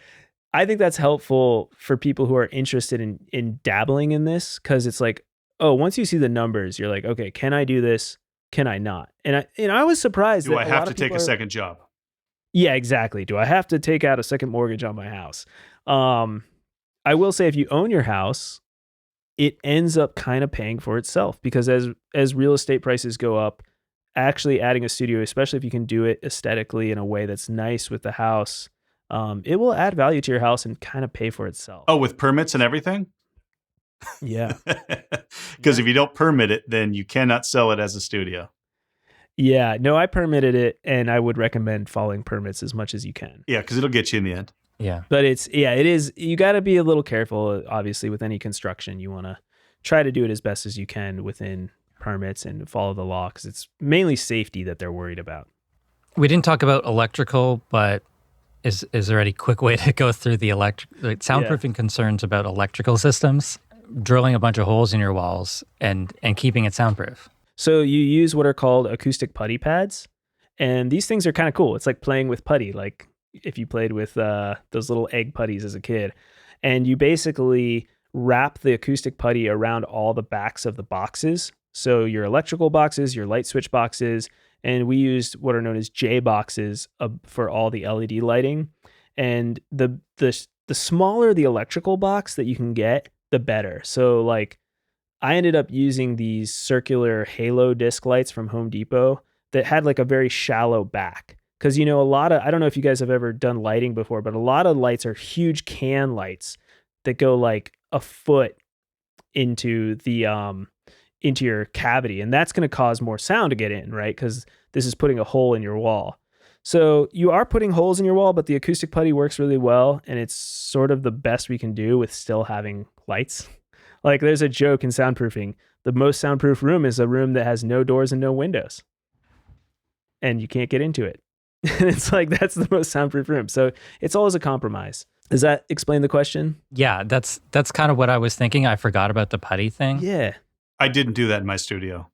I think that's helpful for people who are interested in dabbling in this, because it's like, oh, once you see the numbers, you're like, okay, can I do this? Can I not? And I was surprised. Do I have to take a second job? Yeah, exactly. Do I have to take out a second mortgage on my house? I will say, if you own your house, it ends up kind of paying for itself, because as real estate prices go up, actually adding a studio, especially if you can do it aesthetically in a way that's nice with the house, it will add value to your house and kind of pay for itself. Oh, with permits and everything? Yeah. Because if you don't permit it, then you cannot sell it as a studio. Yeah. No, I permitted it, and I would recommend following permits as much as you can. Yeah, because it'll get you in the end. Yeah. But it is, you got to be a little careful, obviously, with any construction. You want to try to do it as best as you can within permits and follow the law, because it's mainly safety that they're worried about. We didn't talk about electrical, but is there any quick way to go through the soundproofing concerns about electrical systems, drilling a bunch of holes in your walls and keeping it soundproof? So you use what are called acoustic putty pads, and these things are kind of cool. It's like playing with putty, like if you played with those little egg putties as a kid, and you basically wrap the acoustic putty around all the backs of the boxes. So your electrical boxes, your light switch boxes, and we used what are known as J boxes for all the LED lighting. And the smaller the electrical box that you can get, the better. So like I ended up using these circular halo disc lights from Home Depot that had like a very shallow back. Because, a lot of, I don't know if you guys have ever done lighting before, but a lot of lights are huge can lights that go like a foot into your cavity, and that's going to cause more sound to get in, right? Because this is putting a hole in your wall. So you are putting holes in your wall, but the acoustic putty works really well, and it's sort of the best we can do with still having lights. Like there's a joke in soundproofing: the most soundproof room is a room that has no doors and no windows, and you can't get into it. And it's like, that's the most soundproof room. So it's always a compromise. Does that explain the question? Yeah, that's kind of what I was thinking. I forgot about the putty thing. Yeah. I didn't do that in my studio.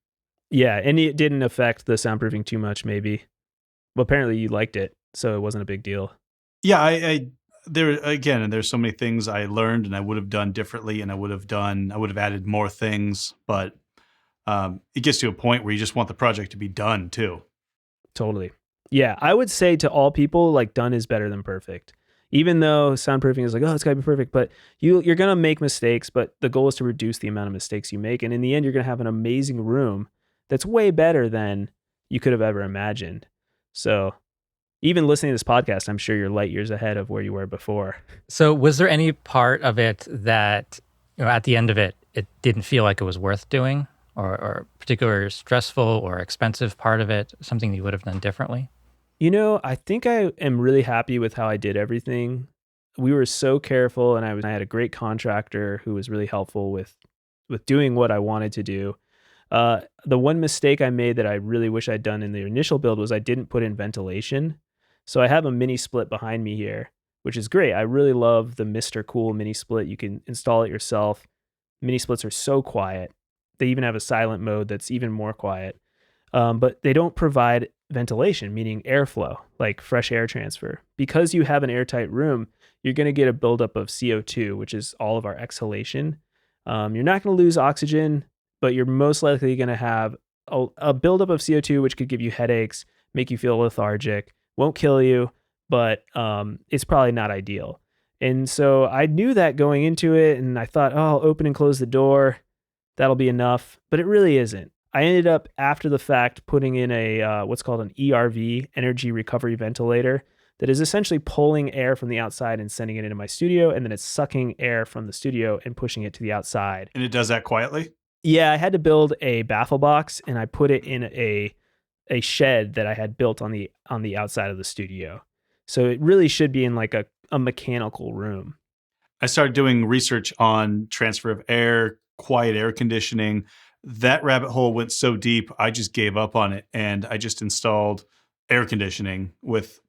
Yeah, and it didn't affect the soundproofing too much, maybe. Well, apparently you liked it, so it wasn't a big deal. Yeah, and there's so many things I learned and I would have done differently, and I would have added more things, but it gets to a point where you just want the project to be done too. Totally. Yeah, I would say to all people, like, done is better than perfect. Even though soundproofing is like, oh, it's got to be perfect, but you're going to make mistakes, but the goal is to reduce the amount of mistakes you make. And in the end, you're going to have an amazing room that's way better than you could have ever imagined. So even listening to this podcast, I'm sure you're light years ahead of where you were before. So was there any part of it that, at the end of it, it didn't feel like it was worth doing, or particular stressful or expensive part of it, something you would have done differently? I think I am really happy with how I did everything. We were so careful, and I had a great contractor who was really helpful with doing what I wanted to do. The one mistake I made that I really wish I'd done in the initial build was I didn't put in ventilation. So I have a mini split behind me here, which is great. I really love the Mr. Cool mini split. You can install it yourself. Mini splits are so quiet. They even have a silent mode that's even more quiet. But they don't provide ventilation, meaning airflow, like fresh air transfer. Because you have an airtight room, you're going to get a buildup of CO2, which is all of our exhalation. You're not going to lose oxygen, but you're most likely going to have a buildup of CO2, which could give you headaches, make you feel lethargic, won't kill you, but it's probably not ideal. And so I knew that going into it, and I thought, oh, I'll open and close the door. That'll be enough, but it really isn't. I ended up, after the fact, putting in a what's called an ERV, energy recovery ventilator, that is essentially pulling air from the outside and sending it into my studio, and then it's sucking air from the studio and pushing it to the outside. And it does that quietly? Yeah, I had to build a baffle box, and I put it in a shed that I had built on the outside of the studio. So it really should be in like a mechanical room. I started doing research on transfer of air, quiet air conditioning. That rabbit hole went so deep, I just gave up on it, and I just installed air conditioning with,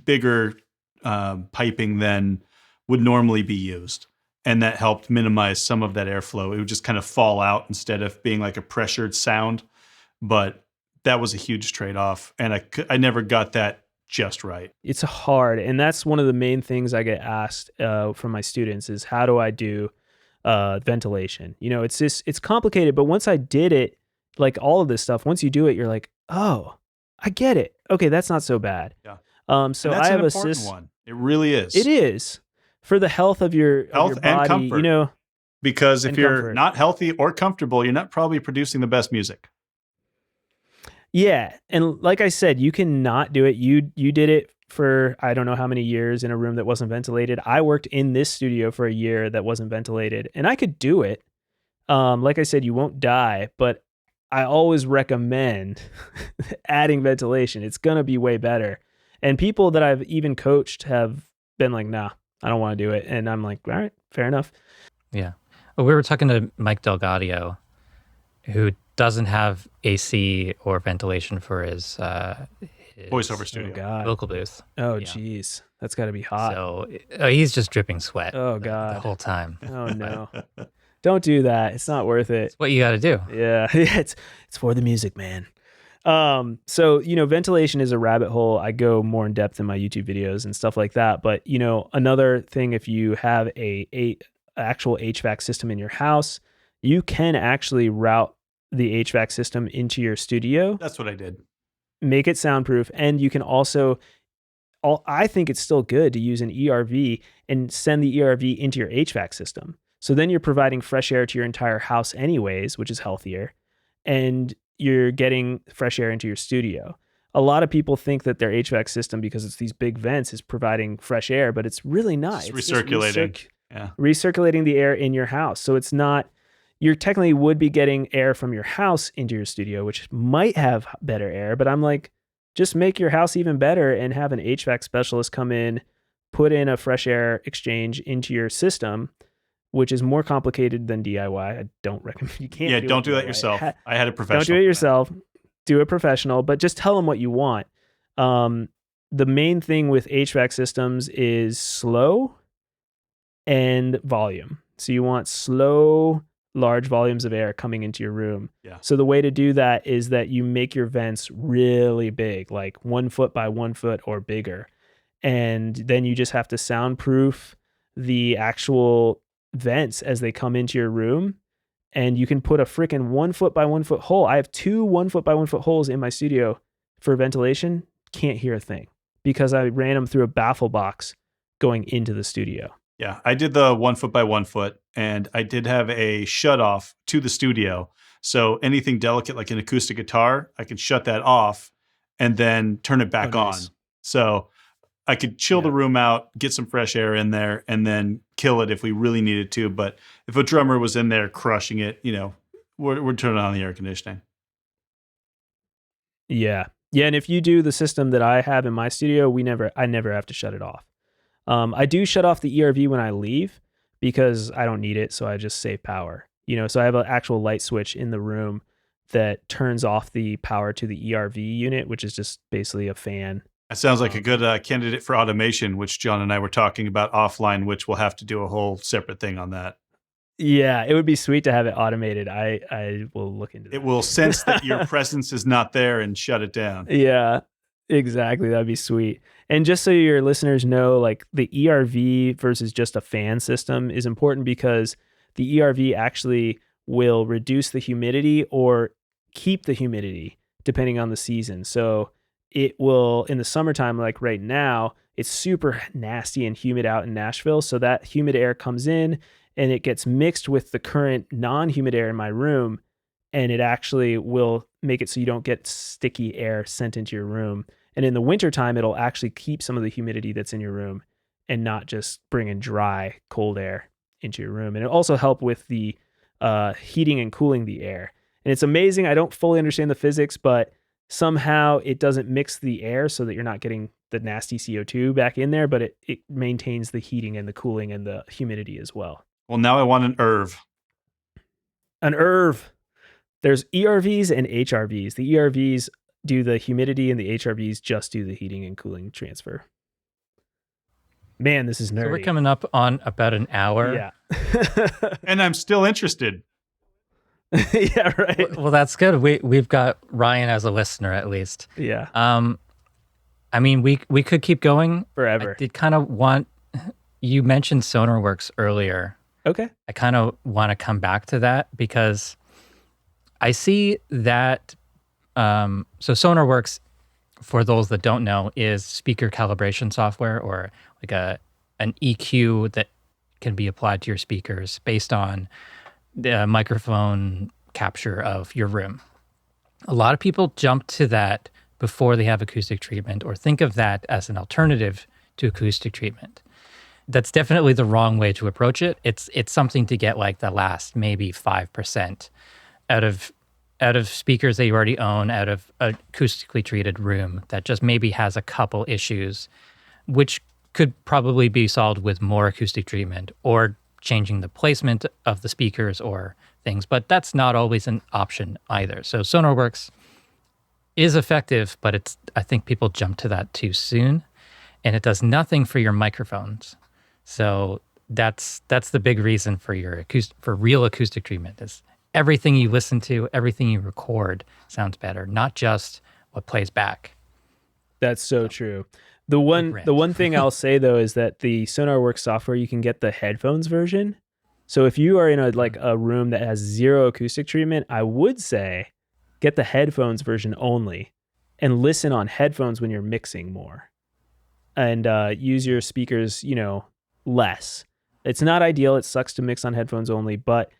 bigger piping than would normally be used. And that helped minimize some of that airflow. It would just kind of fall out instead of being like a pressured sound. But that was a huge trade-off, and I never got that just right. It's hard, and that's one of the main things I get asked from my students is, how do I do ventilation? It's complicated, but once I did it, like all of this stuff, once you do it, you're like, oh, I get it. Okay, that's not so bad. Yeah. So and that's I have an important one. It really is. It is for the health of your body, and comfort. Because if you're comfort. Not healthy or comfortable, you're not probably producing the best music. Yeah, and like I said, you cannot do it. You did it for I don't know how many years in a room that wasn't ventilated. I worked in this studio for a year that wasn't ventilated, and I could do it. Like I said, you won't die, but I always recommend adding ventilation. It's gonna be way better. And people that I've even coached have been like, nah, I don't want to do it. And I'm like, all right, fair enough. Yeah. Well, we were talking to Mike Delgadio, who doesn't have AC or ventilation for his voiceover studio. Oh, God. Vocal booth. Oh, geez. That's got to be hot. So he's just dripping sweat God. the whole time. Oh, no. Don't do that. It's not worth it. It's what you got to do. Yeah. It's for the music, man. So, ventilation is a rabbit hole. I go more in depth in my YouTube videos and stuff like that. But, another thing, if you have a actual HVAC system in your house, you can actually route the HVAC system into your studio. That's what I did. Make it soundproof. And you can also, I think it's still good to use an ERV and send the ERV into your HVAC system. So then you're providing fresh air to your entire house anyways, which is healthier. And you're getting fresh air into your studio. A lot of people think that their HVAC system, because it's these big vents, is providing fresh air, but it's really not. It's recirculating. Recirculating the air in your house. So it's not, you technically would be getting air from your house into your studio, which might have better air, but I'm like, just make your house even better and have an HVAC specialist come in, put in a fresh air exchange into your system, which is more complicated than DIY. I don't recommend, you can't. Yeah, don't do that yourself. I had a professional. Don't do it yourself. Do a professional, but just tell them what you want. The main thing with HVAC systems is slow and volume. So you want slow, large volumes of air coming into your room. Yeah. So the way to do that is that you make your vents really big, like 1 foot by 1 foot or bigger. And then you just have to soundproof the actual vents as they come into your room. And you can put a freaking 1 foot by 1 foot hole. I have 2 1 foot by 1 foot holes in my studio for ventilation. Can't hear a thing because I ran them through a baffle box going into the studio. Yeah, I did the 1 foot by 1 foot, and I did have a shut off to the studio. So anything delicate like an acoustic guitar, I could shut that off and then turn it back on. So I could chill the room out, get some fresh air in there, and then kill it if we really needed to. But if a drummer was in there crushing it, we're turning on the air conditioning. Yeah. Yeah, and if you do the system that I have in my studio, I never have to shut it off. I do shut off the ERV when I leave because I don't need it, so I just save power. So I have an actual light switch in the room that turns off the power to the ERV unit, which is just basically a fan. That sounds like a good candidate for automation, which John and I were talking about offline, which we'll have to do a whole separate thing on that. Yeah, it would be sweet to have it automated. I will look into that. It will sense that your presence is not there and shut it down. Yeah, exactly. That'd be sweet. And just so your listeners know, like the ERV versus just a fan system is important because the ERV actually will reduce the humidity or keep the humidity depending on the season. So it will, in the summertime, like right now, it's super nasty and humid out in Nashville. So that humid air comes in and it gets mixed with the current non-humid air in my room, and it actually will make it so you don't get sticky air sent into your room. And in the wintertime, it'll actually keep some of the humidity that's in your room and not just bring in dry, cold air into your room. And it'll also help with the heating and cooling the air. And it's amazing. I don't fully understand the physics, but somehow it doesn't mix the air so that you're not getting the nasty CO2 back in there, but it maintains the heating and the cooling and the humidity as well. Well, now I want an ERV. An ERV. There's ERVs and HRVs. The ERVs do the humidity and the HRVs just do the heating and cooling transfer. Man, this is nerdy. So we're coming up on about an hour. Yeah. And I'm still interested. Yeah, right. Well, that's good. We've got Ryan as a listener at least. Yeah. I mean, we could keep going Forever. I did kind of want, you mentioned Sonarworks earlier. Okay. I kind of want to come back to that because I see that, so Sonarworks, for those that don't know, is speaker calibration software, or like an EQ that can be applied to your speakers based on the microphone capture of your room. A lot of people jump to that before they have acoustic treatment, or think of that as an alternative to acoustic treatment. That's definitely the wrong way to approach it. It's something to get like the last maybe 5% out of speakers that you already own, out of an acoustically treated room that just maybe has a couple issues, which could probably be solved with more acoustic treatment or changing the placement of the speakers or things. But that's not always an option either. So Sonarworks is effective, but I think people jump to that too soon, and it does nothing for your microphones. So that's the big reason for for real acoustic treatment is everything you listen to, everything you record sounds better, not just what plays back. That's so true. The one thing I'll say though is that the Sonarworks software, you can get the headphones version. So if you are in a room that has zero acoustic treatment, I would say get the headphones version only and listen on headphones when you're mixing more, and use your speakers, less. It's not ideal. It sucks to mix on headphones only, but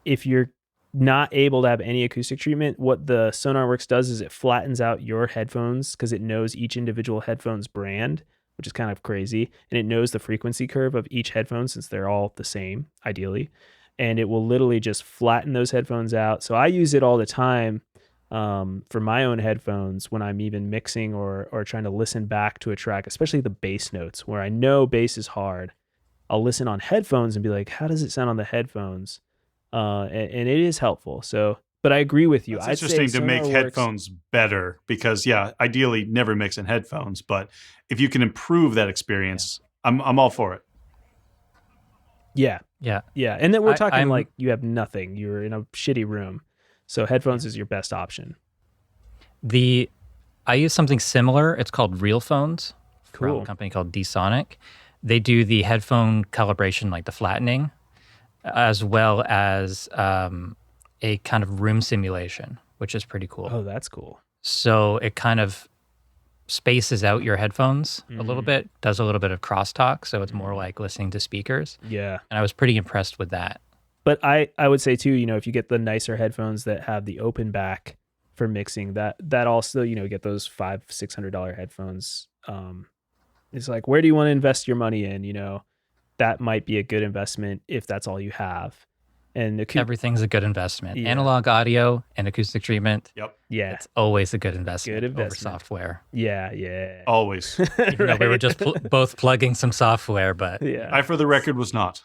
if you're not able to have any acoustic treatment, what the Sonarworks does is it flattens out your headphones because it knows each individual headphone's brand, which is kind of crazy. And it knows the frequency curve of each headphone since they're all the same, ideally. And it will literally just flatten those headphones out. So I use it all the time for my own headphones when I'm even mixing or trying to listen back to a track, especially the bass notes where I know bass is hard. I'll listen on headphones and be like, how does it sound on the headphones? And it is helpful. So, but I agree with you. It's interesting to make headphones better because, ideally never mix in headphones. But if you can improve that experience, I'm all for it. Yeah. And then we're talking like you have nothing. You're in a shitty room. So headphones is your best option. I use something similar. It's called Real Phones from Cool. a company called D-Sonic. They do the headphone calibration, like the flattening, as well as a kind of room simulation, which is pretty cool. Oh, that's cool. So it kind of spaces out your headphones a little bit, does a little bit of crosstalk, so it's more like listening to speakers. Yeah. And I was pretty impressed with that. But I would say too, if you get the nicer headphones that have the open back for mixing, that also, get those $500-$600 headphones. It's like, where do you want to invest your money in? That might be a good investment if that's all you have. And everything's a good investment. Yeah. Analog audio and acoustic treatment. Yep. Yeah. It's always a good investment, Good investment. over software. Yeah. Always. Even though we were just both plugging some software, but Yeah. I, for the record, was not.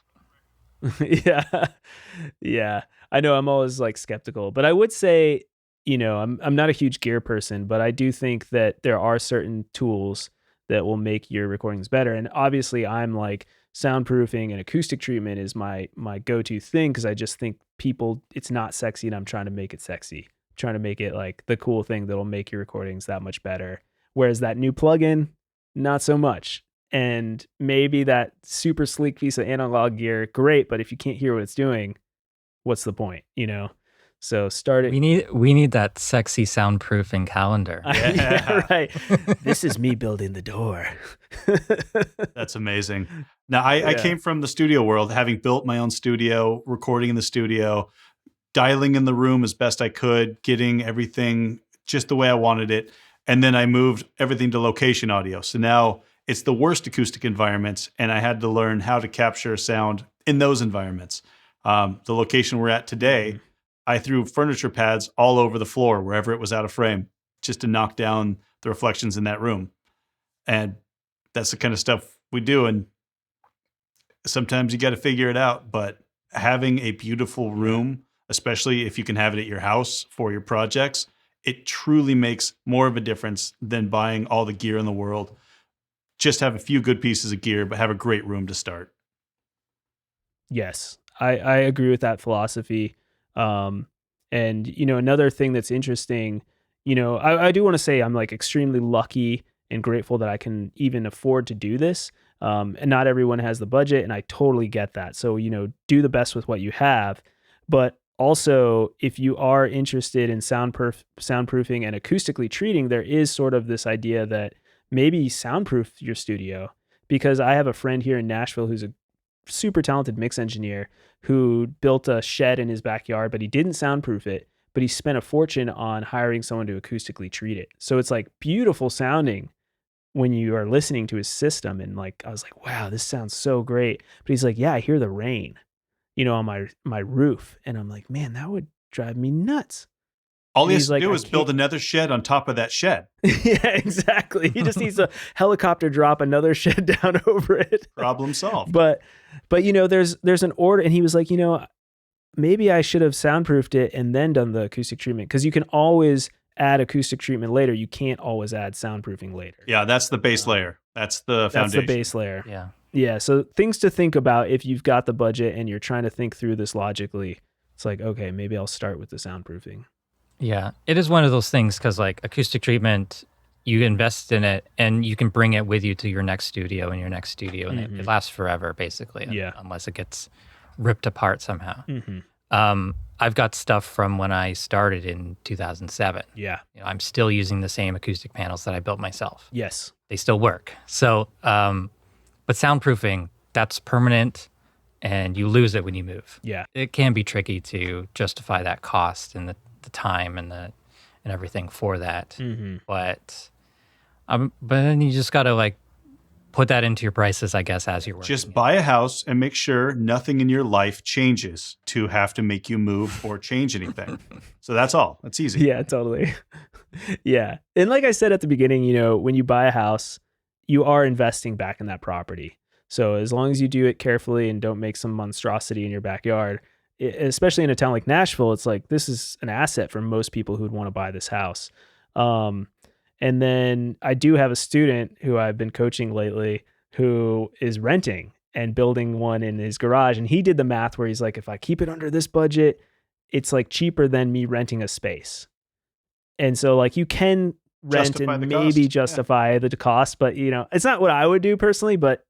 Yeah. Yeah. I know I'm always like skeptical, but I would say, I'm not a huge gear person, but I do think that there are certain tools that will make your recordings better. And obviously I'm like soundproofing and acoustic treatment is my go-to thing because I just think it's not sexy and I'm trying to make it sexy. I'm trying to make it like the cool thing that'll make your recordings that much better. Whereas that new plugin, not so much. And maybe that super sleek piece of analog gear, great, but if you can't hear what it's doing, what's the point, So start it. We need that sexy soundproofing calendar. Yeah, right. This is me building the door. That's amazing. Now, I came from the studio world, having built my own studio, recording in the studio, dialing in the room as best I could, getting everything just the way I wanted it. And then I moved everything to location audio. So now it's the worst acoustic environments, and I had to learn how to capture sound in those environments. The location we're at today, I threw furniture pads all over the floor wherever it was out of frame just to knock down the reflections in that room. And that's the kind of stuff we do. And sometimes you got to figure it out. But having a beautiful room, especially if you can have it at your house for your projects, it truly makes more of a difference than buying all the gear in the world. Just have a few good pieces of gear, but have a great room to start. Yes, I agree with that philosophy. And, another thing that's interesting, I do want to say I'm like extremely lucky and grateful that I can even afford to do this. And not everyone has the budget, and I totally get that. So, do the best with what you have. But also, if you are interested in soundproofing and acoustically treating, there is sort of this idea that maybe soundproof your studio, because I have a friend here in Nashville who's a super talented mix engineer who built a shed in his backyard, but he didn't soundproof it, but he spent a fortune on hiring someone to acoustically treat it. So it's like beautiful sounding when you are listening to his system. And like, I was like, wow, this sounds so great. But he's like, yeah, I hear the rain, on my roof. And I'm like, man, that would drive me nuts. All he has to do is build another shed on top of that shed. Yeah, exactly. He just needs a helicopter drop another shed down over it. Problem solved. But there's an order, and he was like, maybe I should have soundproofed it and then done the acoustic treatment, because you can always add acoustic treatment later. You can't always add soundproofing later. Yeah, that's the base layer. That's the foundation. That's the base layer. Yeah. Yeah, so things to think about if you've got the budget and you're trying to think through this logically. It's like, okay, maybe I'll start with the soundproofing. Yeah, it is one of those things because like acoustic treatment, you invest in it and you can bring it with you to your next studio and it lasts forever basically. Yeah. Unless it gets ripped apart somehow. Mm-hmm. I've got stuff from when I started in 2007. Yeah. I'm still using the same acoustic panels that I built myself. Yes. They still work. So, but soundproofing, that's permanent and you lose it when you move. Yeah. It can be tricky to justify that cost and the time and everything for that. Mm-hmm. But then you just got to like put that into your prices, I guess, as you're working. Just buy a house and make sure nothing in your life changes to have to make you move or change anything. So that's all. That's easy. Yeah, totally. Yeah. And like I said at the beginning, when you buy a house, you are investing back in that property. So as long as you do it carefully and don't make some monstrosity in your backyard, especially in a town like Nashville, it's like this is an asset for most people who would want to buy this house. And then I do have a student who I've been coaching lately who is renting and building one in his garage. And he did the math where he's like, if I keep it under this budget, it's like cheaper than me renting a space. And so like you can rent and maybe justify the cost, but it's not what I would do personally, but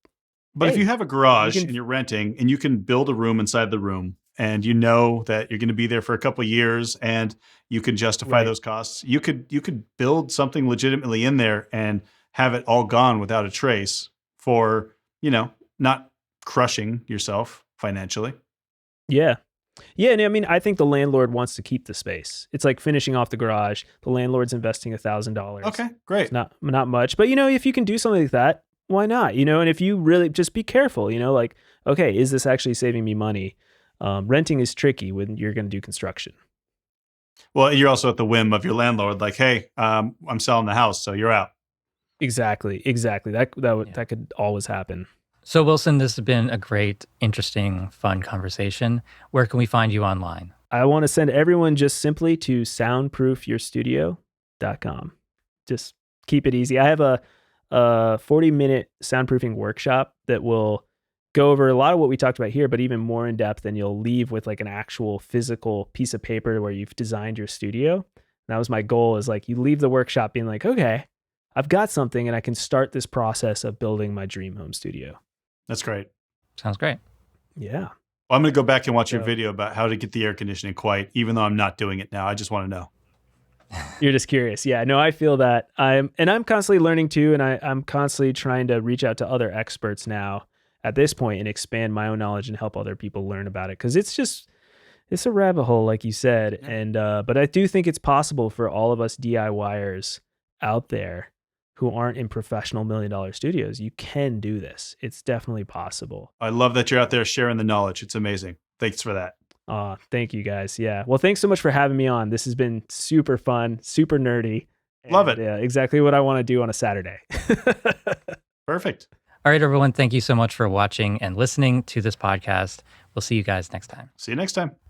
if you have a garage and you're renting and you can build a room inside the room and you know that you're going to be there for a couple of years and you can justify those costs, you could build something legitimately in there and have it all gone without a trace for, not crushing yourself financially. Yeah. Yeah. And I mean, I think the landlord wants to keep the space. It's like finishing off the garage. The landlord's investing $1,000. Okay, great. It's not much, but if you can do something like that, why not? And if you really just be careful, like, okay, is this actually saving me money? Renting is tricky when you're going to do construction. Well, you're also at the whim of your landlord. Like, hey, I'm selling the house, so you're out. Exactly. That could always happen. So, Wilson, this has been a great, interesting, fun conversation. Where can we find you online? I want to send everyone just simply to soundproofyourstudio.com. Just keep it easy. I have a 40-minute soundproofing workshop that will go over a lot of what we talked about here, but even more in depth, and you'll leave with like an actual physical piece of paper where you've designed your studio. And that was my goal, is like you leave the workshop being like, okay, I've got something and I can start this process of building my dream home studio. That's great. Sounds great. Yeah. Well, I'm going to go back and watch your video about how to get the air conditioning quiet, even though I'm not doing it now. I just want to know. You're just curious. Yeah, no, I feel that. I'm constantly learning too, and I'm constantly trying to reach out to other experts now at this point and expand my own knowledge and help other people learn about it. Because it's a rabbit hole, like you said. Yeah. And but I do think it's possible for all of us DIYers out there who aren't in professional $1 million studios. You can do this. It's definitely possible. I love that you're out there sharing the knowledge. It's amazing. Thanks for that. Thank you guys. Yeah. Well, thanks so much for having me on. This has been super fun, super nerdy. Love it. Yeah, exactly what I want to do on a Saturday. Perfect. All right, everyone. Thank you so much for watching and listening to this podcast. We'll see you guys next time. See you next time.